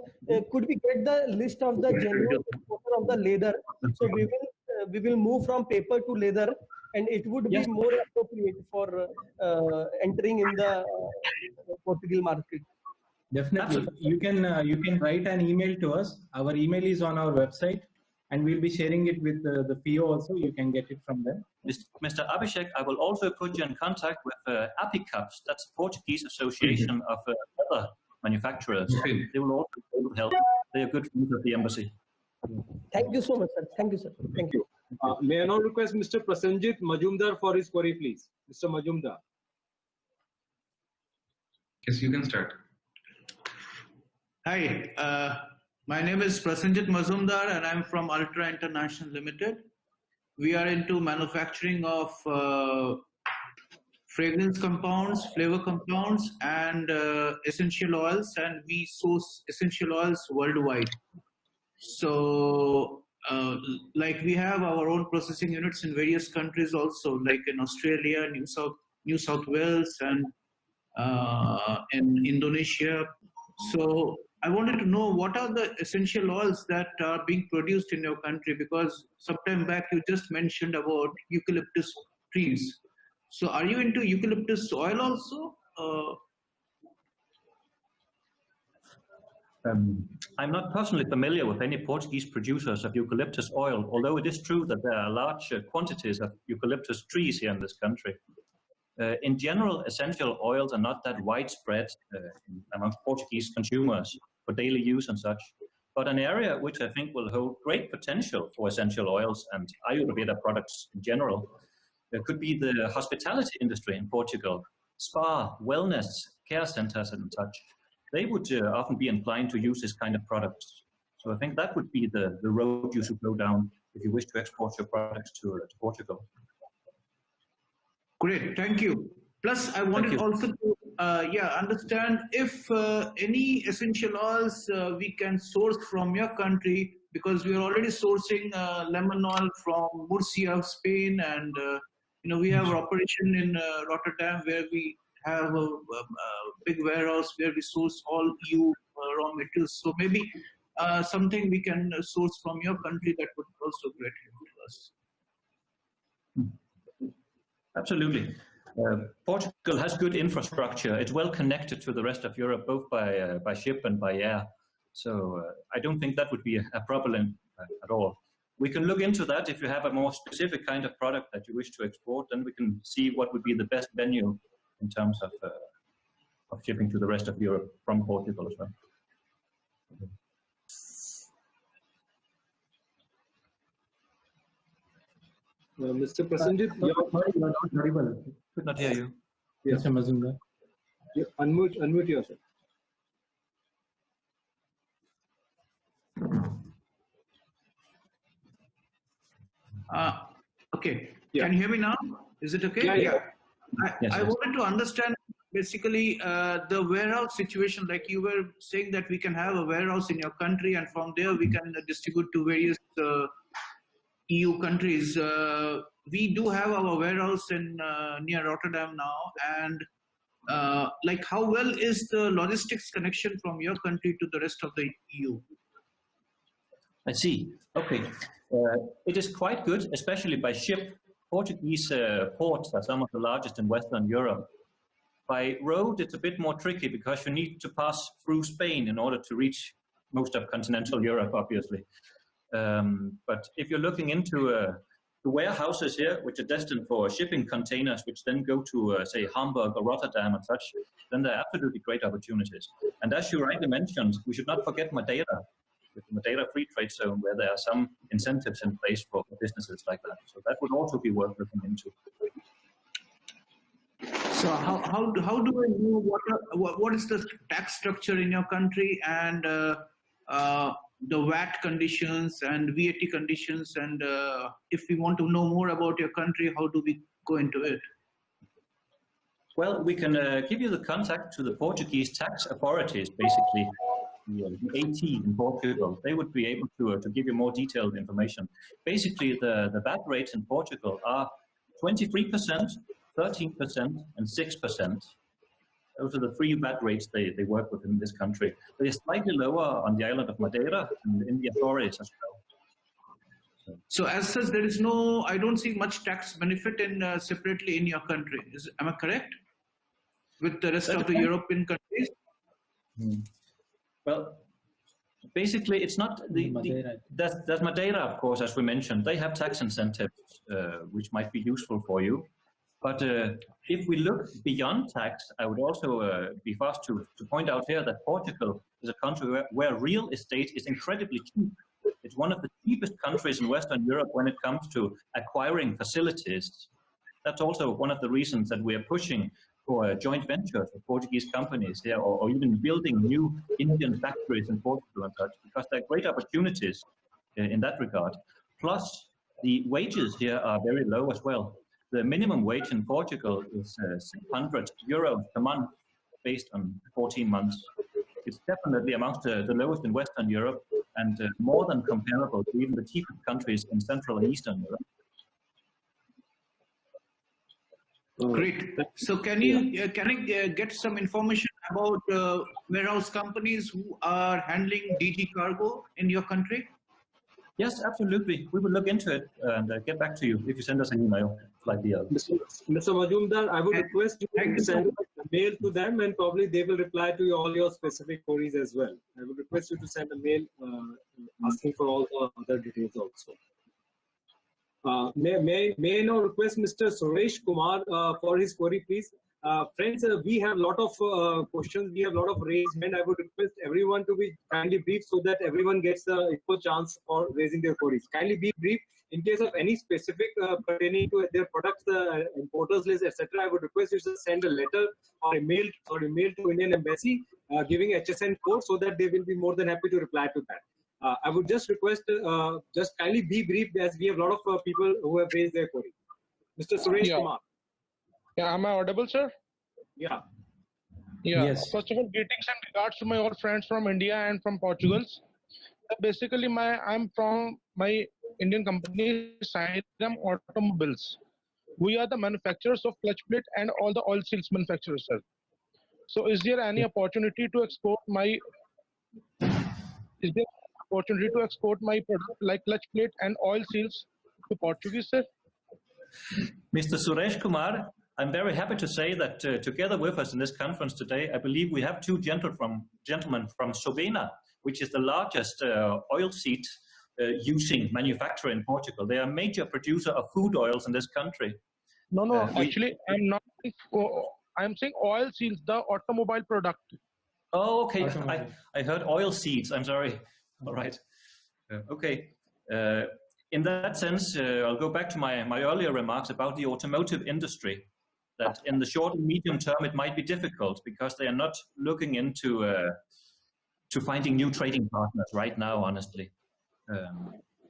Could we get the list of the genuine importer of the leather? So we will move from paper to leather, and it would be more appropriate for entering in the Portuguese market. Definitely. You can write an email to us. Our email is on our website, and we'll be sharing it with the FIEO also. You can get it from there. Mr. Abhishek, I will also put you in contact with APICAPS. That's the Portuguese Association of Leather Manufacturers. They will also be able to help. They are good friends of the embassy. Thank you so much, sir. Thank you, sir. Thank you. May I now request Mr. Prasenjit Majumdar for his query, please. Mr. Majumdar. Yes, you can start. Hi, my name is Prasenjit Majumdar and I'm from Ultra International Limited. We are into manufacturing of fragrance compounds, flavor compounds, and essential oils, and we source essential oils worldwide. So, like we have our own processing units in various countries also, like in Australia, New South Wales, and in Indonesia. So I wanted to know what are the essential oils that are being produced in your country, because sometime back you just mentioned about eucalyptus trees. So are you into eucalyptus oil also? I'm not personally familiar with any Portuguese producers of eucalyptus oil, although it is true that there are large quantities of eucalyptus trees here in this country. In general, essential oils are not that widespread among Portuguese consumers for daily use and such. But an area which I think will hold great potential for essential oils and Ayurveda products in general could be the hospitality industry in Portugal. Spa, wellness, care centers and such. They would often be inclined to use this kind of products. So I think that would be the road you should go down if you wish to export your products to Portugal. Great, thank you. Plus, I wanted also to understand if any essential oils we can source from your country, because we are already sourcing lemon oil from Murcia, Spain, and we have an operation in Rotterdam where we have a big warehouse where we source all EU raw materials. So maybe something we can source from your country that would also great help to us. Absolutely. Portugal has good infrastructure. It's well connected to the rest of Europe, both by ship and by air. So I don't think that would be a problem at all. We can look into that. If you have a more specific kind of product that you wish to export, then we can see what would be the best venue in terms of shipping to the rest of Europe from Portugal as well. Mr. Prasenjit, sorry, you are not very well. Could not hear you. Yes. You unmute yourself. Okay. Yeah. Can you hear me now? Is it okay? Yeah. I wanted to understand basically the warehouse situation. Like you were saying that we can have a warehouse in your country, and from there we can distribute to various EU countries. We do have our warehouse in near Rotterdam now, and like how well is the logistics connection from your country to the rest of the EU? I see. Okay. It is quite good, especially by ship. Portuguese ports are some of the largest in Western Europe. By road, it's a bit more tricky because you need to pass through Spain in order to reach most of continental Europe, obviously. But if you're looking into the warehouses here, which are destined for shipping containers, which then go to, say, Hamburg or Rotterdam and such, then there are absolutely great opportunities. And as you rightly mentioned, we should not forget Madeira, with the Madeira Free Trade Zone, where there are some incentives in place for businesses like that. So that would also be worth looking into. So how do I know what is the tax structure in your country, and the VAT conditions and VAT conditions, and if we want to know more about your country, how do we go into it? Well, we can give you the contact to the Portuguese tax authorities, basically. The AT in Portugal. They would be able to give you more detailed information. Basically, the VAT rates in Portugal are 23%, 13%, and 6%. Those are the three VAT rates they work with in this country. They are slightly lower on the island of Madeira and in the Azores as well. So as such, there is no, I don't see much tax benefit in separately in your country. Am I correct? With the rest of the European countries? Well, basically, it's not there's Madeira, of course, as we mentioned. They have tax incentives, which might be useful for you. But if we look beyond tax, I would also be fast to point out here that Portugal is a country where real estate is incredibly cheap. It's one of the cheapest countries in Western Europe when it comes to acquiring facilities. That's also one of the reasons that we are pushing for joint ventures with Portuguese companies here, or even building new Indian factories in Portugal and such, because there are great opportunities in that regard. Plus, the wages here are very low as well. The minimum wage in Portugal is 600 euros per month based on 14 months. It's definitely amongst the lowest in Western Europe and more than comparable to even the cheapest countries in Central and Eastern Europe. Great. So can I get some information about warehouse companies who are handling DG cargo in your country? Yes, absolutely. We will look into it and get back to you if you send us an email like the other. Mr. Majumdar, I would request you to send a mail to them, and probably they will reply to all your specific queries as well. I would request you to send a mail asking for all the other details also. May I now request Mr. Suresh Kumar for his query, please? Friends, we have a lot of questions. We have a lot of raised hand. I would request everyone to be kindly brief so that everyone gets the equal chance for raising their queries. Kindly be brief. In case of any specific pertaining to their products, importers list, etc., I would request you to send a letter or a mail to Indian Embassy giving HSN code so that they will be more than happy to reply to that. I would just request, just kindly be brief, as we have a lot of people who have raised their query. Mr. Suresh Kumar. Yeah, am I audible, sir? Yeah. Yeah. Yes. First of all, greetings and regards to my old friends from India and from Portugal. Basically, I'm from my Indian company, Siram Automobiles. We are the manufacturers of clutch plate and all the oil seals manufacturers, sir. So, is there any opportunity to export my? Is there opportunity to export my product like clutch plate and oil seals to Portuguese, sir? Mr. Suresh Kumar, I'm very happy to say that together with us in this conference today, I believe we have two gentlemen from Sovena, which is the largest oil seed using manufacturer in Portugal. They are a major producer of food oils in this country. No, actually, I'm not. I'm saying oil seals, the automobile product. Oh, okay. I heard oil seeds. I'm sorry. All right. Okay. In that sense, I'll go back to my earlier remarks about the automotive industry, that in the short and medium term, it might be difficult because they are not looking into to finding new trading partners right now, honestly.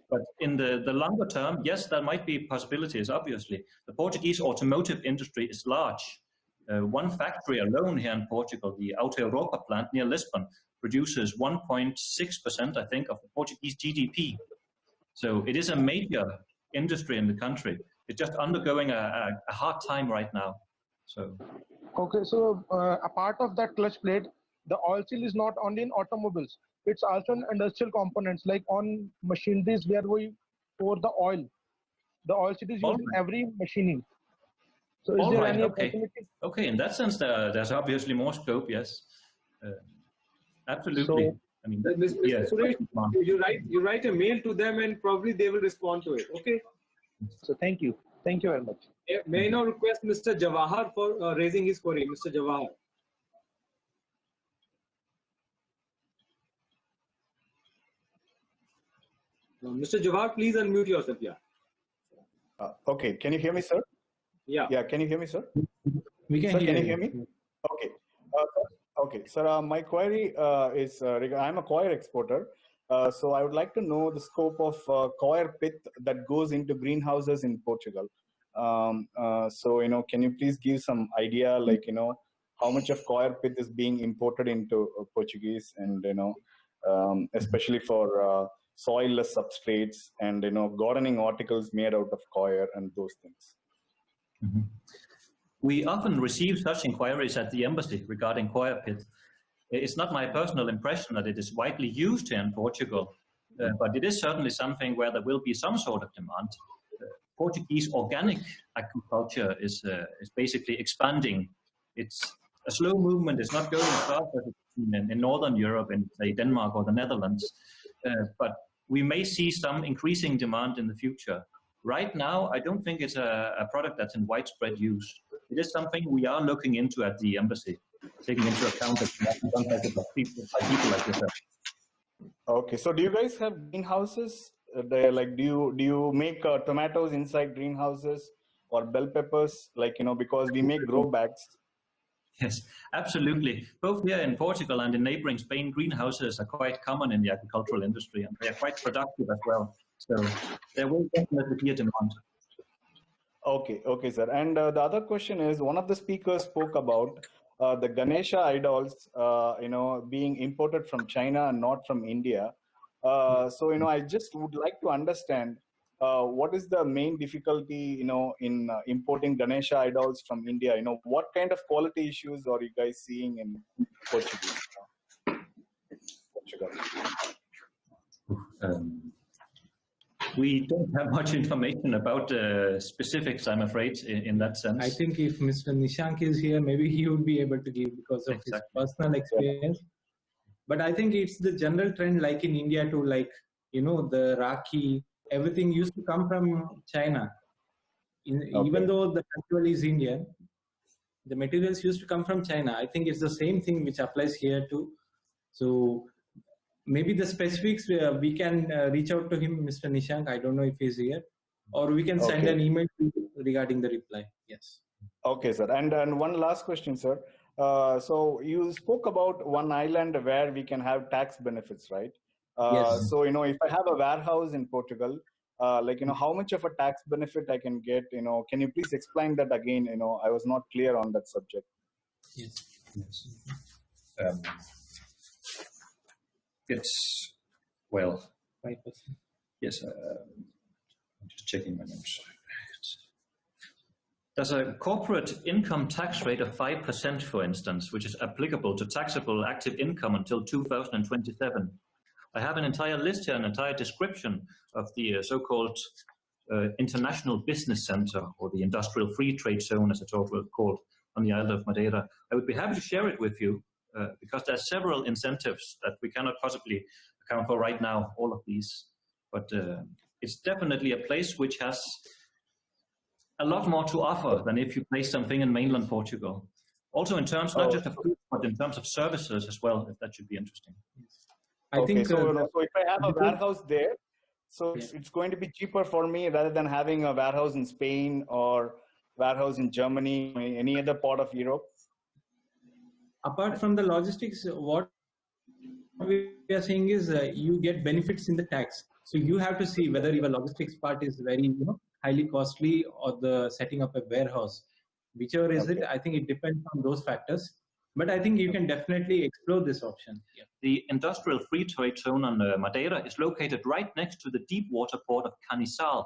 But in the longer term, yes, there might be possibilities, obviously. The Portuguese automotive industry is large. One factory alone here in Portugal, the Auto Europa plant near Lisbon, produces 1.6%, I think, of the Portuguese GDP. So it is a major industry in the country. It's just undergoing a hard time right now. So. Okay, so a part of that clutch plate, the oil seal is not only in automobiles. It's also in industrial components, like on machineries where we pour the oil. The oil seal is used in every machining. So is there any opportunity? Okay, in that sense, there's obviously more scope, yes. Absolutely. So, I mean, Mr. yes. Suresh, you write a mail to them and probably they will respond to it. Okay. So thank you. Thank you very much. May I now request Mr. Jawahar for raising his query. Mr. Jawahar. Mr. Jawahar, please unmute yourself. Yeah. Okay. Can you hear me, sir? Yeah. Yeah. Can you hear me, sir? We can sir, hear can you. you hear me? Okay. Okay. Sir, my query is, I'm a coir exporter. So I would like to know the scope of coir pith that goes into greenhouses in Portugal. So, can you please give some idea, like, how much of coir pith is being imported into Portuguese and, especially for soilless substrates and, gardening articles made out of coir and those things. Mm-hmm. We often receive such inquiries at the embassy regarding coir pith. It's not my personal impression that it is widely used here in Portugal, but it is certainly something where there will be some sort of demand. Portuguese organic agriculture is basically expanding. It's a slow movement. It's not going as fast as it's in Northern Europe, in, say, Denmark or the Netherlands, but we may see some increasing demand in the future. Right now, I don't think it's a product that's in widespread use. It is something we are looking into at the embassy, taking into account that we have been contacted by people like yourself. Okay, so do you guys have greenhouses? Do you make tomatoes inside greenhouses or bell peppers? Because we make grow bags. Yes, absolutely. Both here in Portugal and in neighboring Spain, greenhouses are quite common in the agricultural industry, and they are quite productive as well. So there will definitely be a demand. Okay, sir. And the other question is, one of the speakers spoke about the Ganesha idols, being imported from China and not from India. So, I just would like to understand what is the main difficulty, in importing Ganesha idols from India? What kind of quality issues are you guys seeing in Portugal? We don't have much information about specifics, I'm afraid, in that sense. I think if Mr. Nishank is here, maybe he would be able to give because of his personal experience. But I think it's the general trend, like in India too, like, the Rakhi, everything used to come from China. Even though the festival is Indian, the materials used to come from China. I think it's the same thing which applies here too. So maybe the specifics, we can reach out to him, Mr. Nishank. I don't know if he's here. Or we can send an email to you regarding the reply. Yes. Okay, sir. And one last question, sir. So you spoke about one island where we can have tax benefits, right? Yes. So, if I have a warehouse in Portugal, how much of a tax benefit I can get, can you please explain that again? I was not clear on that subject. Yes. It's, well, 5%. Yes, I'm just checking my notes. There's a corporate income tax rate of 5%, for instance, which is applicable to taxable active income until 2027. I have an entire list here, an entire description of the so-called International Business Center, or the Industrial Free Trade Zone, as it's also called, on the island of Madeira. I would be happy to share it with you because there are several incentives that we cannot possibly account for right now, all of these. But it's definitely a place which has a lot more to offer than if you place something in mainland Portugal. Also in terms, not just of food, but in terms of services as well, if that should be interesting. I think so if I have a warehouse there, so it's going to be cheaper for me rather than having a warehouse in Spain or warehouse in Germany, any other part of Europe. Apart from the logistics, what we are saying is you get benefits in the tax. So you have to see whether your logistics part is very highly costly or the setting up a warehouse. Whichever is it, I think it depends on those factors. But I think you can definitely explore this option. Yeah. The Industrial Free Trade Zone on Madeira is located right next to the deep water port of Canizal.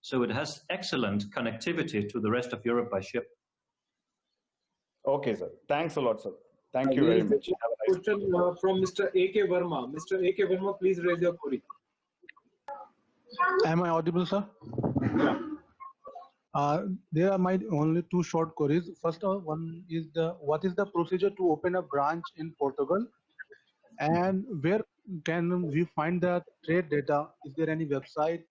So it has excellent connectivity to the rest of Europe by ship. Okay, sir. Thanks a lot, sir. Thank you very much. Question from Mr. A.K. Verma. Mr. A.K. Verma, please raise your query. Am I audible, sir? Yeah. There are my only two short queries. First one is what is the procedure to open a branch in Portugal, and where can we find the trade data? Is there any website?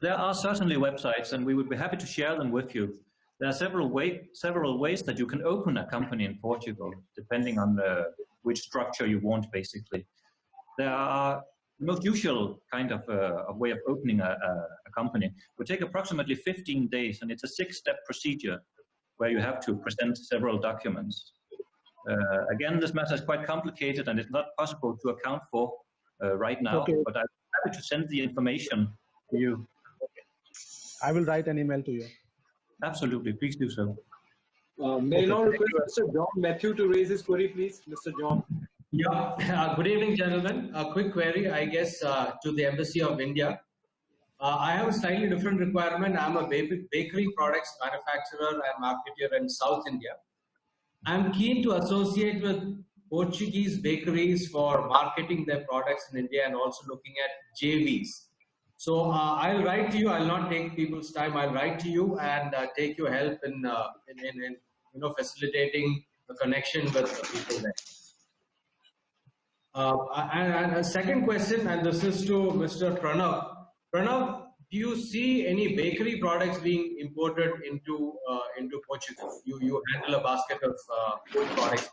There are certainly websites, and we would be happy to share them with you. There are several ways that you can open a company in Portugal, depending on which structure you want, basically. There are the most usual kind of a way of opening a company. It would take approximately 15 days, and it's a 6-step procedure where you have to present several documents. Again, this matter is quite complicated, and it's not possible to account for right now, but I'm happy to send the information to you. I will write an email to you. Absolutely, please do so. May I now request Mr. John Matthew to raise his query, please? Mr. John. Yeah, good evening, gentlemen. A quick query, I guess, to the Embassy of India. I have a slightly different requirement. I'm a bakery products manufacturer and marketer in South India. I'm keen to associate with Portuguese bakeries for marketing their products in India and also looking at JVs. So I'll write to you. I'll not take people's time. I'll write to you and take your help in facilitating a connection with the people there. And a second question, and this is to Mr. Pranav. Pranav, do you see any bakery products being imported into Portugal? You handle a basket of food products.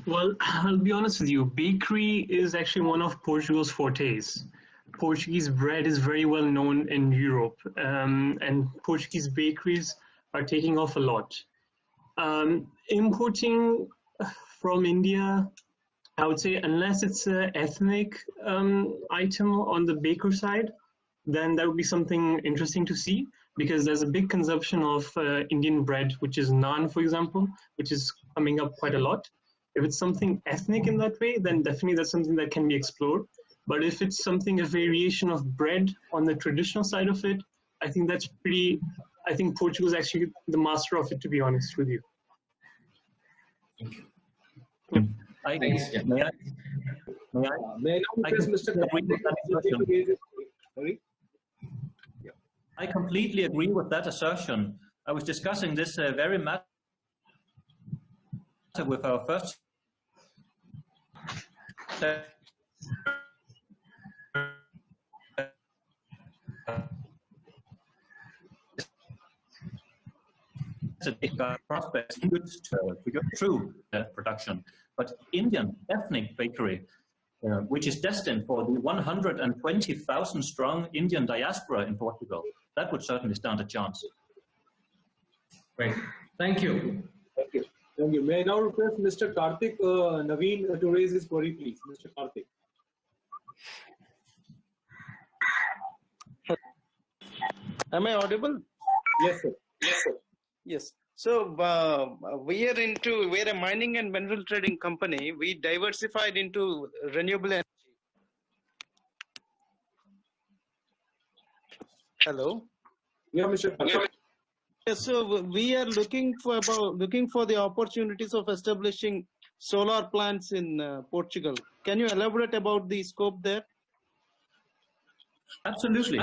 Well, I'll be honest with you. Bakery is actually one of Portugal's fortes. Portuguese bread is very well known in Europe, and Portuguese bakeries are taking off a lot. Importing from India, I would say, unless it's an ethnic item on the baker side, then that would be something interesting to see, because there's a big consumption of Indian bread, which is naan, for example, which is coming up quite a lot. If it's something ethnic in that way, then definitely that's something that can be explored. But if it's something, a variation of bread on the traditional side of it, I think that's pretty, I think Portugal is actually the master of it, to be honest with you. Thank you. May I completely agree with that assertion. I was discussing this very matter with our first prospects to go through production. But Indian ethnic bakery, which is destined for the 120,000 strong Indian diaspora in Portugal, that would certainly stand a chance. Great. Thank you. Thank you. Thank you. May I now request Mr. Karthik Naveen to raise his query, please. Mr. Karthik. Am I audible? Yes, sir. Yes, sir. Yes. So we're a mining and mineral trading company. We diversified into renewable energy. Hello. Yeah, Mr. Karthik. So we are looking for the opportunities of establishing solar plants in Portugal. Can you elaborate about the scope there? Absolutely.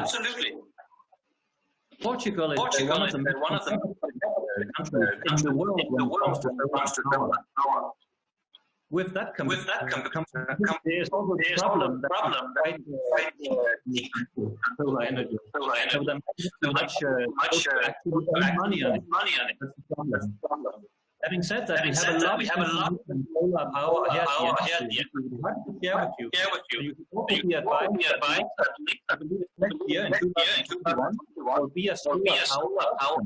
Portugal is one of the most countries in the world when it comes to solar power. With that comes there's also the problem that solar energy. So there much money on it. That's the problem. Having said that, we have a lot of solar power here at the end. We have to share with you. You can also be advised that I believe next year in 2021 will be a solar power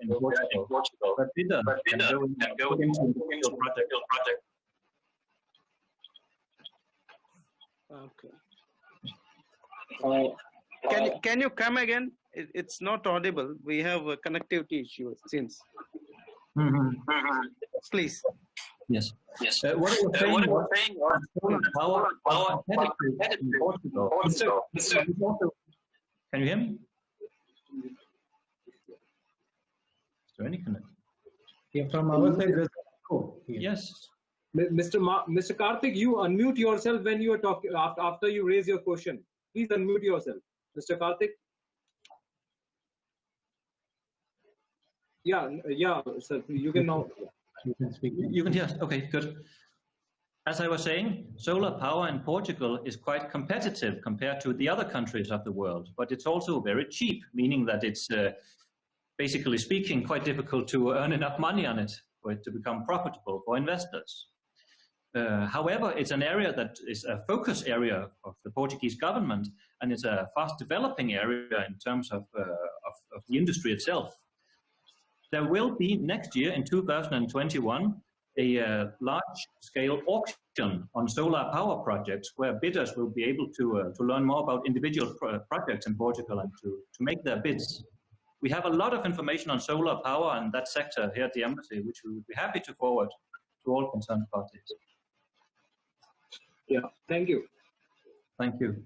in Portugal. But bidder can go into the project. Okay. Can you come again? It's not audible. We have a connectivity issue, it seems. Please. Yes. What I was saying was solar power competitive in Portugal. Can you hear me? Is there any connection? Yeah, from our side, there's yes. Mr. Karthik, you unmute yourself when you are talking after you raise your question. Please unmute yourself, Mr. Karthik. Yeah, sir. You can now. You can speak. You can hear. Okay, good. As I was saying, solar power in Portugal is quite competitive compared to the other countries of the world, but it's also very cheap, meaning that it's basically speaking quite difficult to earn enough money on it for it to become profitable for investors. However, it's an area that is a focus area of the Portuguese government, and it's a fast developing area in terms of the industry itself. There will be next year in 2021 a large-scale auction on solar power projects where bidders will be able to learn more about individual projects in Portugal and to make their bids. We have a lot of information on solar power and that sector here at the embassy, which we would be happy to forward to all concerned parties. Yeah, thank you. Thank you.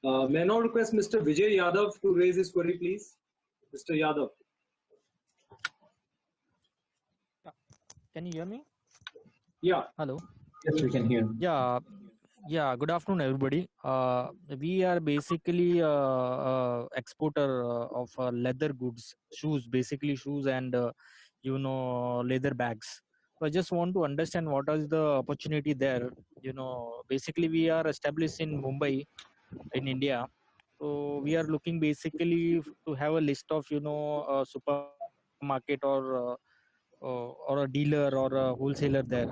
May I now request Mr. Vijay Yadav to raise his query, please? Mr. Yadav. Can you hear me? Yeah. Hello. Yes, we can hear. Yeah. Good afternoon, everybody. We are basically exporter of leather goods, shoes, basically shoes and leather bags. So I just want to understand what is the opportunity there. Basically we are established in Mumbai, in India. So we are looking basically to have a list of a supermarket or a dealer or a wholesaler there.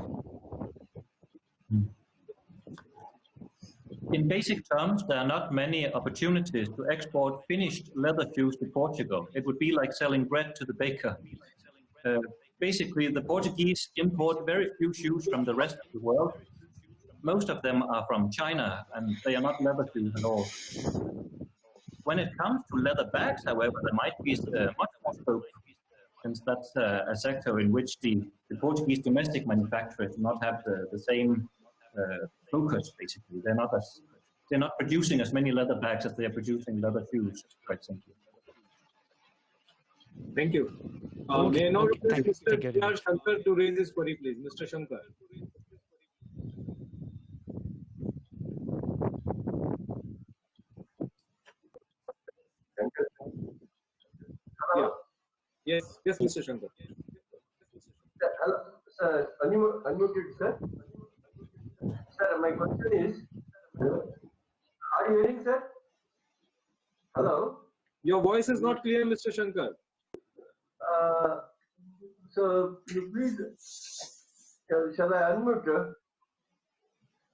In basic terms, there are not many opportunities to export finished leather shoes to Portugal. It would be like selling bread to the baker. Basically, the Portuguese import very few shoes from the rest of the world. Most of them are from China, and they are not leather shoes at all. When it comes to leather bags, however, there might be much more scope, since that's a sector in which the Portuguese domestic manufacturers do not have the same focus. Basically, they're not producing as many leather bags as they are producing leather shoes. Quite simply. Thank you. May I now request Mr. Shankar to raise his query, please, Mr. Shankar. Hello? Yeah. Yes, Mr. Shankar. Hello, sir. Unmuted, sir. Sir, my question is, are you hearing, sir? Hello? Your voice is not clear, Mr. Shankar. So, you please, shall I unmute?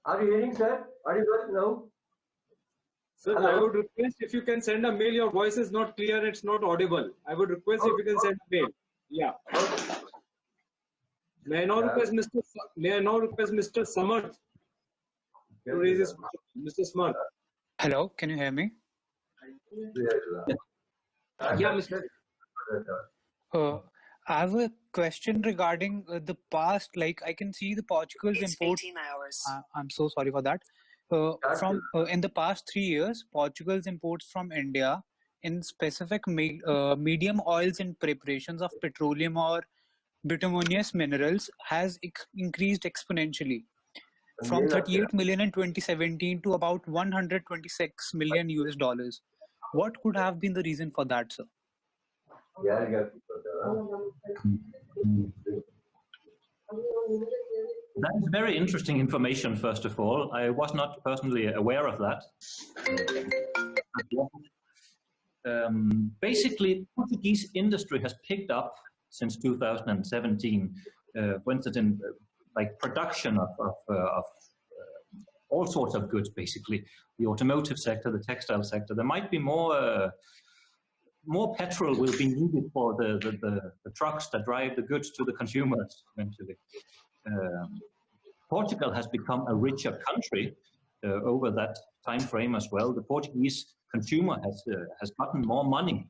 Are you hearing, sir? Are you hearing now? Sir, Hello? I would request if you can send a mail. Your voice is not clear. It's not audible. I would request if you can send a mail. Yeah. May I now request Mr. Samarth to raise his question. Mr. Samarth. Hello, can you hear me? Yeah, Mr. I have a question regarding the past. Like, I can see the Portugal's import. I'm so sorry for that. From in the past 3 years, Portugal's imports from India in specific medium oils and preparations of petroleum or bituminous minerals has increased exponentially from 38 million in 2017 to about 126 million US dollars. What could have been the reason for that, sir? That is very interesting information, first of all. I was not personally aware of that. Basically, Portuguese industry has picked up since 2017, for instance, in like production of all sorts of goods, basically. The automotive sector, the textile sector. There might be more petrol will be needed for the trucks that drive the goods to the consumers eventually. Portugal has become a richer country over that time frame as well. The Portuguese consumer has gotten more money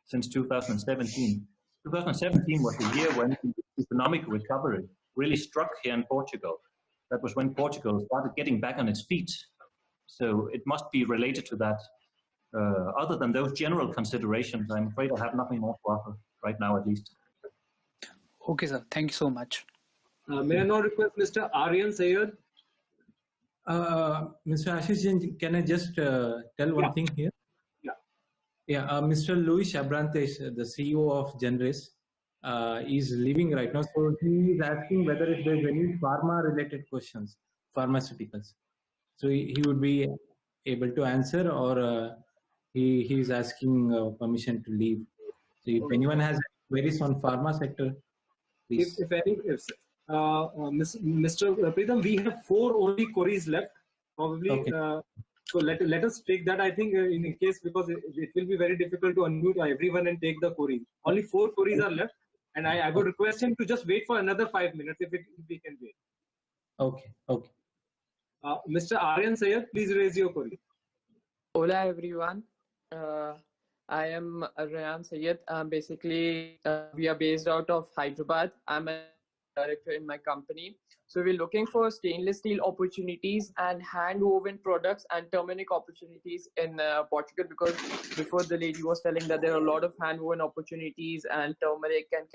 since 2017. 2017 was the year when the economic recovery really struck here in Portugal. That was when Portugal started getting back on its feet. So it must be related to that. Other than those general considerations, I'm afraid I have nothing more to offer right now, at least. Okay, sir. Thank you so much. May I now request Mr. Aryan Sayed? Mr. Ashish Jain, can I just tell one thing here? Yeah, Mr. Luis Abrantes, the CEO of Genres, is leaving right now. So he is asking whether if there's any pharma-related questions, pharmaceuticals. So he would be able to answer, or he is asking permission to leave. So if anyone has queries on pharma sector, please. Mr. Pritham, we have 4 only queries left. Probably. Okay. So let us take that, I think, in case, because it will be very difficult to unmute everyone and take the queries. Only 4 queries are left, and I would request him to just wait for another 5 minutes if we can wait. Okay. Okay. Mr. Aryan Sayed, please raise your query. Hola everyone. I am Rayan Sayed. Basically, we are based out of Hyderabad. I'm a director in my company. So we're looking for stainless steel opportunities and hand-woven products and turmeric opportunities in Portugal, because before the lady was telling that there are a lot of hand-woven opportunities and turmeric and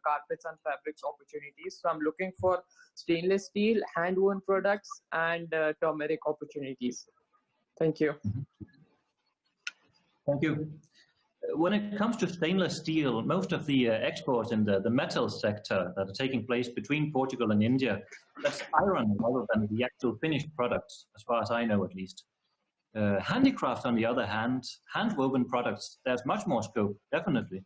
carpets and fabrics opportunities. So I'm looking for stainless steel, hand-woven products and turmeric opportunities. Thank you. Thank you. When it comes to stainless steel, most of the exports in the metal sector that are taking place between Portugal and India, that's iron rather than the actual finished products, as far as I know at least. Handicraft, on the other hand, hand-woven products, there's much more scope, definitely.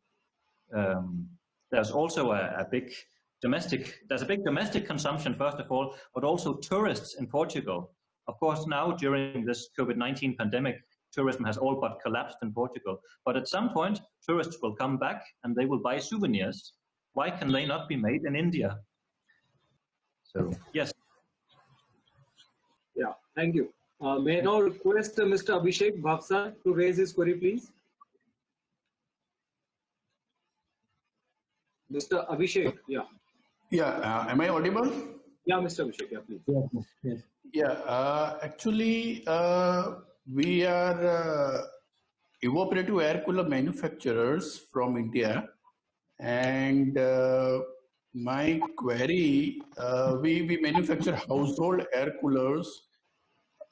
There's also a big domestic consumption, first of all, but also tourists in Portugal. Of course, now during this COVID-19 pandemic, tourism has all but collapsed in Portugal. But at some point, tourists will come back and they will buy souvenirs. Why can they not be made in India? So, yes. Yeah, thank you. May I now request Mr. Abhishek Bhavsar to raise his query, please? Mr. Abhishek, yeah. Yeah, am I audible? Yeah, Mr. Abhishek, yeah, please. Yes. Yeah, actually, we are evaporative air cooler manufacturers from India, and my query, we manufacture household air coolers,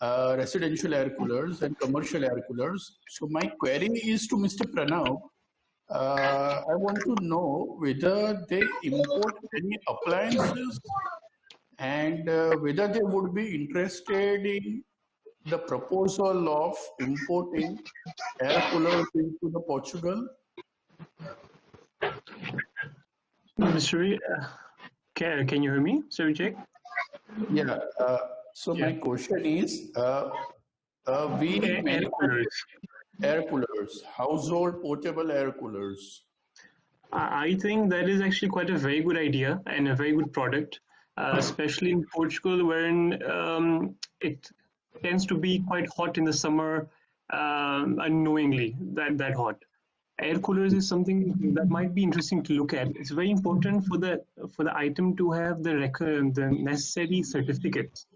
residential air coolers and commercial air coolers. So my query is to Mr. Pranav. I want to know whether they import any appliances and whether they would be interested in the proposal of importing air coolers into the Portugal. Mr. Can you hear me, Sir Vijay? Yeah. So my question is, we manufacture air coolers, household portable air coolers. I think that is actually quite a very good idea and a very good product, especially in Portugal, wherein it tends to be quite hot in the summer, unknowingly that hot. Air coolers is something that might be interesting to look at. It's very important for the item to have the necessary certificates.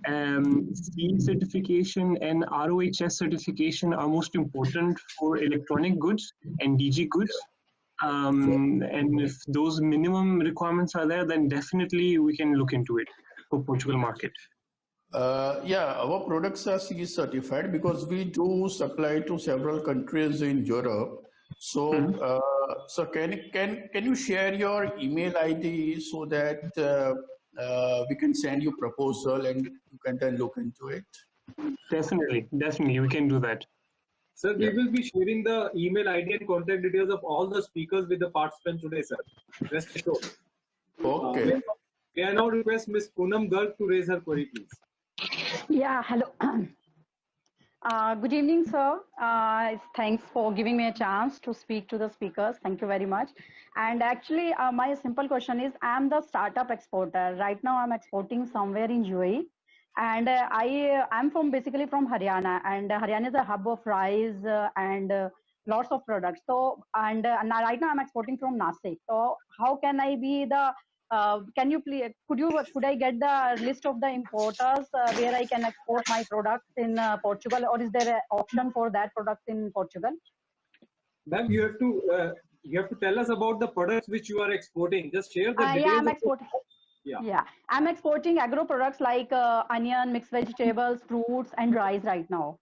CE certification and ROHS certification are most important for electronic goods and DG goods. And if those minimum requirements are there, then definitely we can look into it for Portugal market. Yeah, our products are CE certified because we do supply to several countries in Europe. So, so can you share your email ID so that we can send you proposal and you can then look into it? Definitely, we can do that. Sir, we will be sharing the email ID and contact details of all the speakers with the participants today, sir. Rest assured. Okay. May I now request Ms. Poonam Garg to raise her query, please? Yeah, hello. Good evening, sir. Thanks for giving me a chance to speak to the speakers. Thank you very much. And actually, my simple question is, I'm the startup exporter. Right now, I'm exporting somewhere in UAE. And I'm basically from Haryana. And Haryana is a hub of rice and lots of products. So, and now right now, I'm exporting from Nasik. So, how can I be the can you please could I get the list of the importers where I can export my products in Portugal, or is there an option for that product in Portugal? Ma'am, you have to tell us about the products which you are exporting. Just share the details. Yeah, I'm exporting. Yeah, I'm exporting agro products like onion, mixed vegetables, fruits, and rice right now.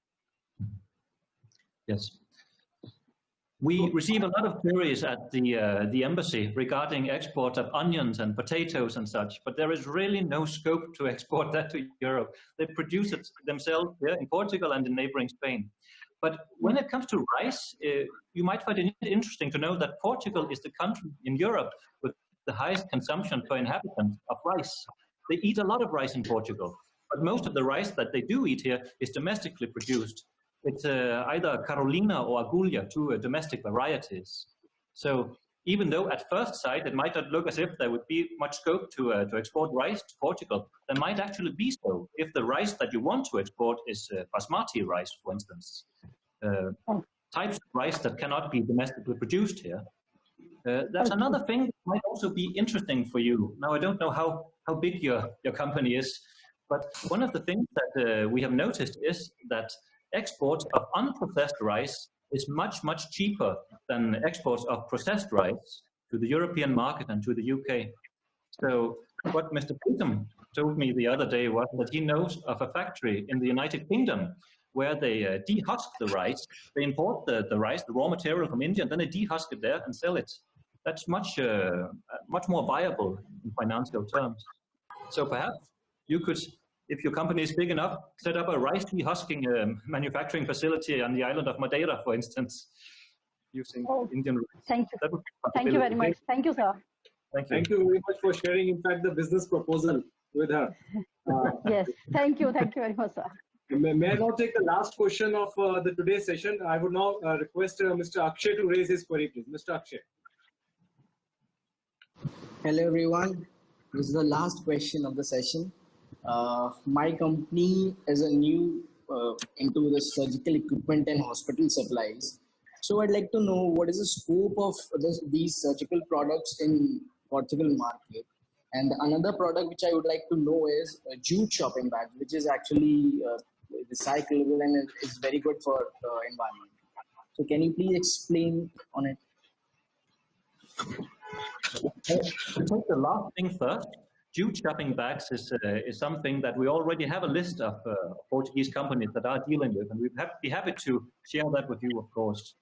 Yes. We receive a lot of queries at the embassy regarding export of onions and potatoes and such, but there is really no scope to export that to Europe. They produce it themselves here in Portugal and in neighboring Spain. But when it comes to rice, you might find it interesting to know that Portugal is the country in Europe with the highest consumption per inhabitant of rice. They eat a lot of rice in Portugal, but most of the rice that they do eat here is domestically produced. It's either Carolina or Agulha, two domestic varieties. So even though at first sight it might not look as if there would be much scope to export rice to Portugal, there might actually be so if the rice that you want to export is basmati rice, for instance. Types of rice that cannot be domestically produced here. That's another thing that might also be interesting for you. Now, I don't know how big your company is, but one of the things that we have noticed is that exports of unprocessed rice is much, much cheaper than exports of processed rice to the European market and to the UK. So what Mr. Pulp told me the other day was that he knows of a factory in the United Kingdom where they dehusk the rice. They import the rice, the raw material from India, and then they dehusk it there and sell it. That's much more viable in financial terms. So perhaps you could, if your company is big enough, set up a rice dehusking manufacturing facility on the island of Madeira, for instance, using Indian rice. Thank you. Thank you very much. Thank you, sir. Thank you. Thank you very much for sharing, in fact, the business proposal with her. Yes, thank you. Thank you very much, sir. May I now take the last question of the today's session? I would now request Mr. Akshay to raise his query, please. Mr. Akshay. Hello, everyone. This is the last question of the session. My company is a new into the surgical equipment and hospital supplies. So I'd like to know what is the scope of these surgical products in Portugal market. And another product which I would like to know is jute shopping bags, which is actually recyclable and is very good for the environment. So can you please explain on it? To take the last thing first, jute shopping bags is something that we already have a list of Portuguese companies that are dealing with, and we'd be happy to share that with you, of course.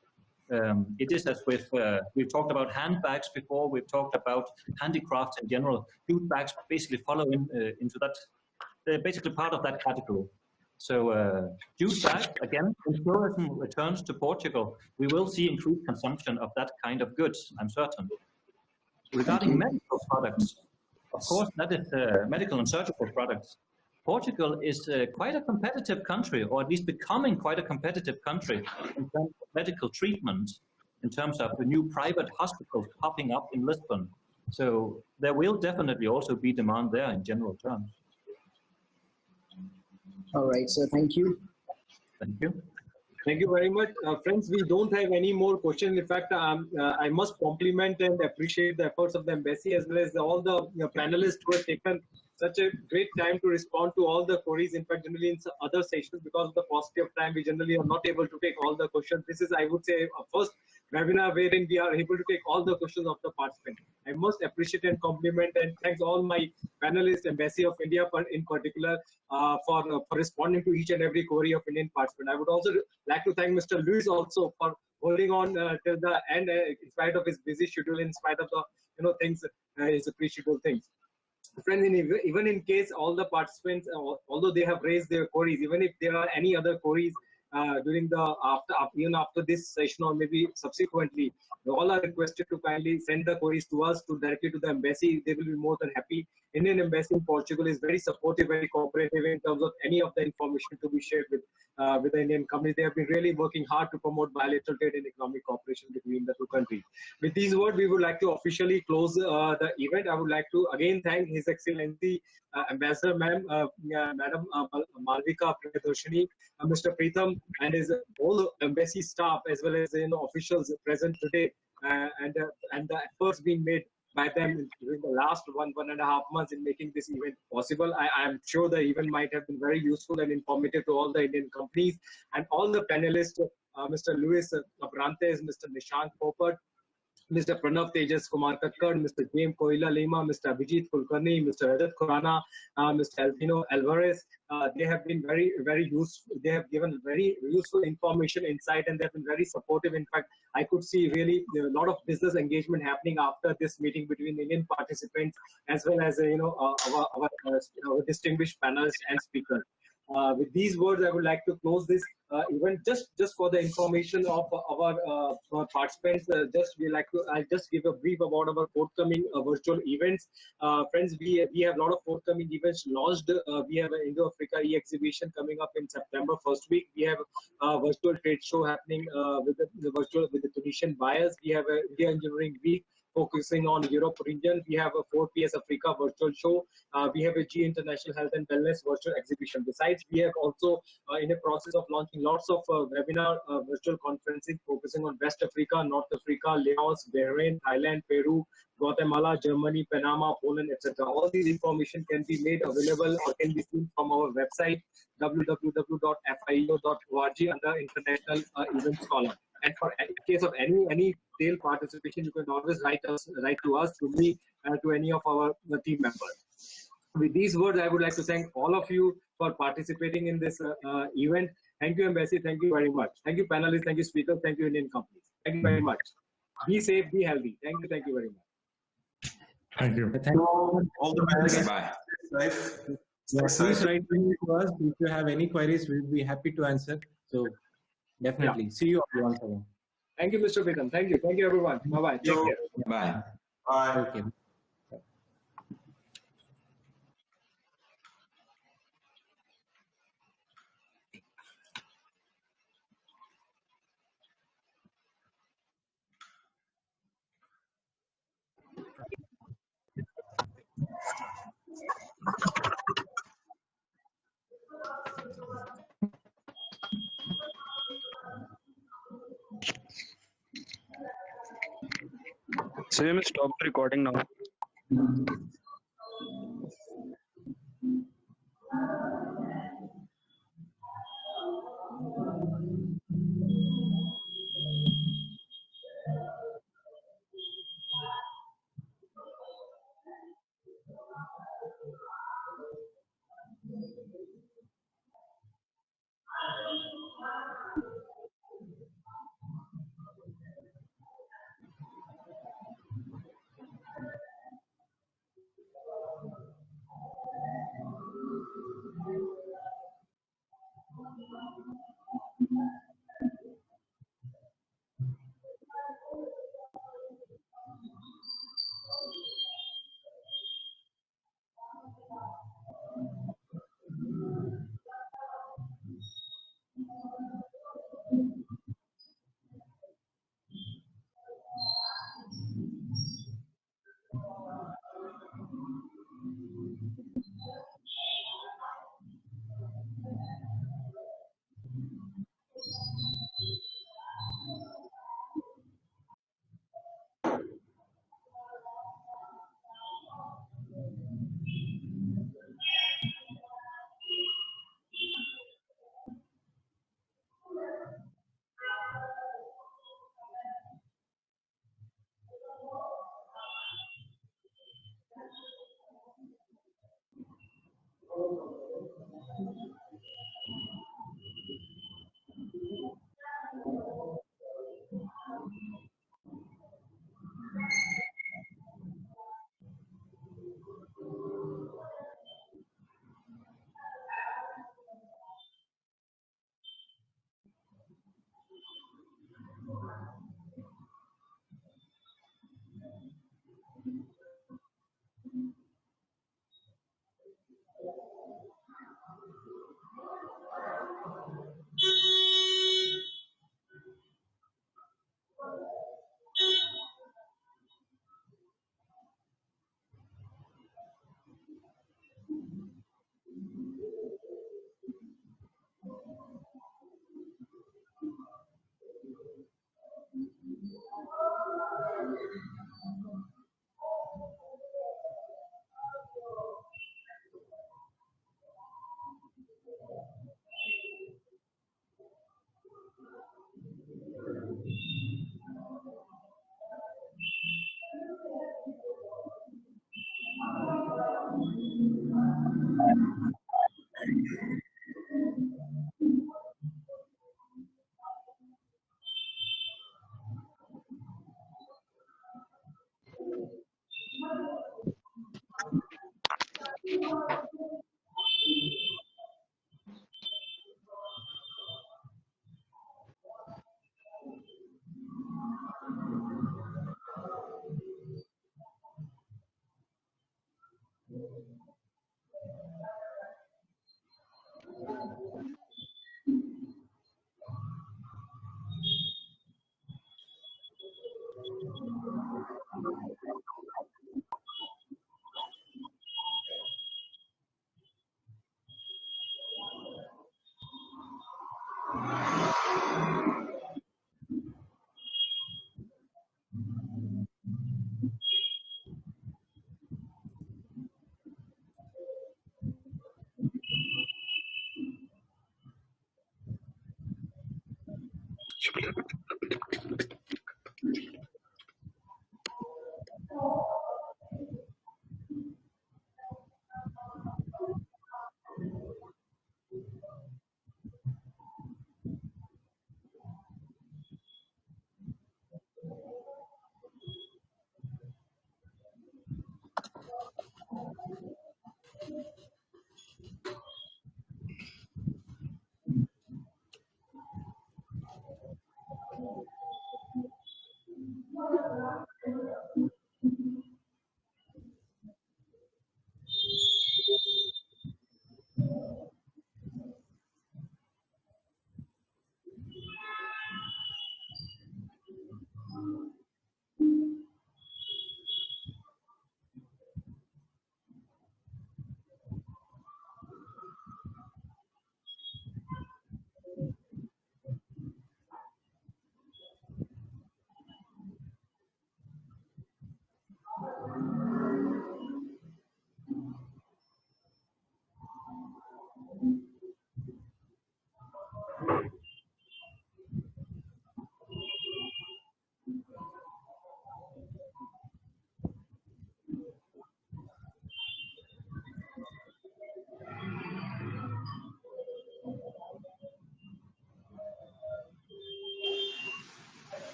It is as we've talked about handbags before, we've talked about handicrafts in general. Jute bags basically follow into that, they're basically part of that category. So jute bags, again, when tourism returns to Portugal, we will see increased consumption of that kind of goods, I'm certain. Regarding medical products, of course, that is medical and surgical products. Portugal is quite a competitive country, or at least becoming quite a competitive country in terms of medical treatment, in terms of the new private hospitals popping up in Lisbon. So there will definitely also be demand there in general terms. All right, so thank you. Thank you. Thank you very much. Friends, we don't have any more questions. In fact, I must compliment and appreciate the efforts of the embassy as well as all the panelists who have taken such a great time to respond to all the queries. In fact, generally in some other sessions, because of the paucity of time, we generally are not able to take all the questions. This is, I would say, a first webinar wherein we are able to take all the questions of the participants. I must appreciate and compliment and thanks all my panelists, Embassy of India in particular, for responding to each and every query of Indian participant. I would also like to thank Mr. Luis also for holding on till the end in spite of his busy schedule, in spite of the things, his pre-scheduled things. Friends, even in case all the participants, although they have raised their queries, even if there are any other queries during the even after this session or maybe subsequently, all are requested to kindly send the queries to us directly to the embassy. They will be more than happy. Indian embassy in Portugal is very supportive, very cooperative in terms of any of the information to be shared with the Indian companies. They have been really working hard to promote bilateral trade and economic cooperation between the two countries. With these words, we would like to officially close the event. I would like to again thank His Excellency Ambassador Madam Malvika Priyadarshini, Mr. Pritham, and his whole embassy staff as well as officials present today, and the efforts being made by them during the last 1.5 months in making this event possible. I am sure the event might have been very useful and informative to all the Indian companies and all the panelists, Mr. Luis Abrantes, Mr. Nishant Popat, Mr. Pranav Tejas Kumar Katkar, Mr. James Koila Lima, Mr. Abhijit Kulkarni, Mr. Rajat Khurana, Mr. Albino Alvarez. They have been very useful. They have given very useful information, insight, and they have been very supportive. In fact, I could see really a lot of business engagement happening after this meeting between the Indian participants as well as our distinguished panelists and speakers. With these words, I would like to close this event. Just for the information of our participants, I'll just give a brief about our forthcoming virtual events. Friends, we have a lot of forthcoming events launched. We have an Indo-Africa e-exhibition coming up in September first week. We have a virtual trade show happening with the Tunisian buyers. We have a India Engineering Week focusing on Europe region. We have a 4PS Africa virtual show. We have a G International Health and Wellness virtual exhibition. Besides, we have also in a process of launching lots of webinar virtual conferences focusing on West Africa, North Africa, Laos, Bahrain, Thailand, Peru, Guatemala, Germany, Panama, Poland, etc. All these information can be made available or can be seen from our website www.fieo.org under International Events column. And for in case of any tail participation, you can always write to us, to me, to any of our team members. With these words, I would like to thank all of you for participating in this event. Thank you, Embassy. Thank you very much. Thank you, panelists. Thank you, speakers. Thank you, Indian companies. Thank you very much. Be safe, be healthy. Thank you. Thank you very much. Thank you. Thank you. All the best. Bye. Safe. Please write to us if you have any queries. We'll be happy to answer. So definitely. See you all once again. Thank you, Mr. Pritham. Thank you. Thank you, everyone. Bye-bye. Take care. Bye. Bye. Okay. So you may stop the recording now.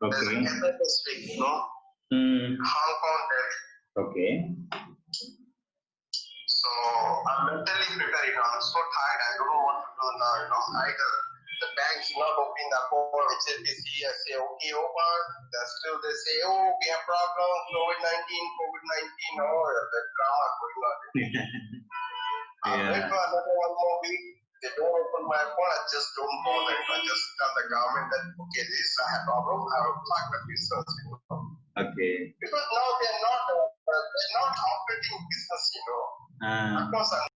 Okay. Hong Kong, Delhi. Okay. So I'm mentally preparing. I'm so tired. I don't know what to do now. Either the bank's not opening the account, HSBC, I say okay, open. Still they say, oh, we have problem, COVID-19. Oh, the drama going on. I wait for another one more week. They don't open my account. I just don't bother. I just tell the government that okay, this is a problem. I will flag the business. Okay. Because now they're not operating business. Of course, I'm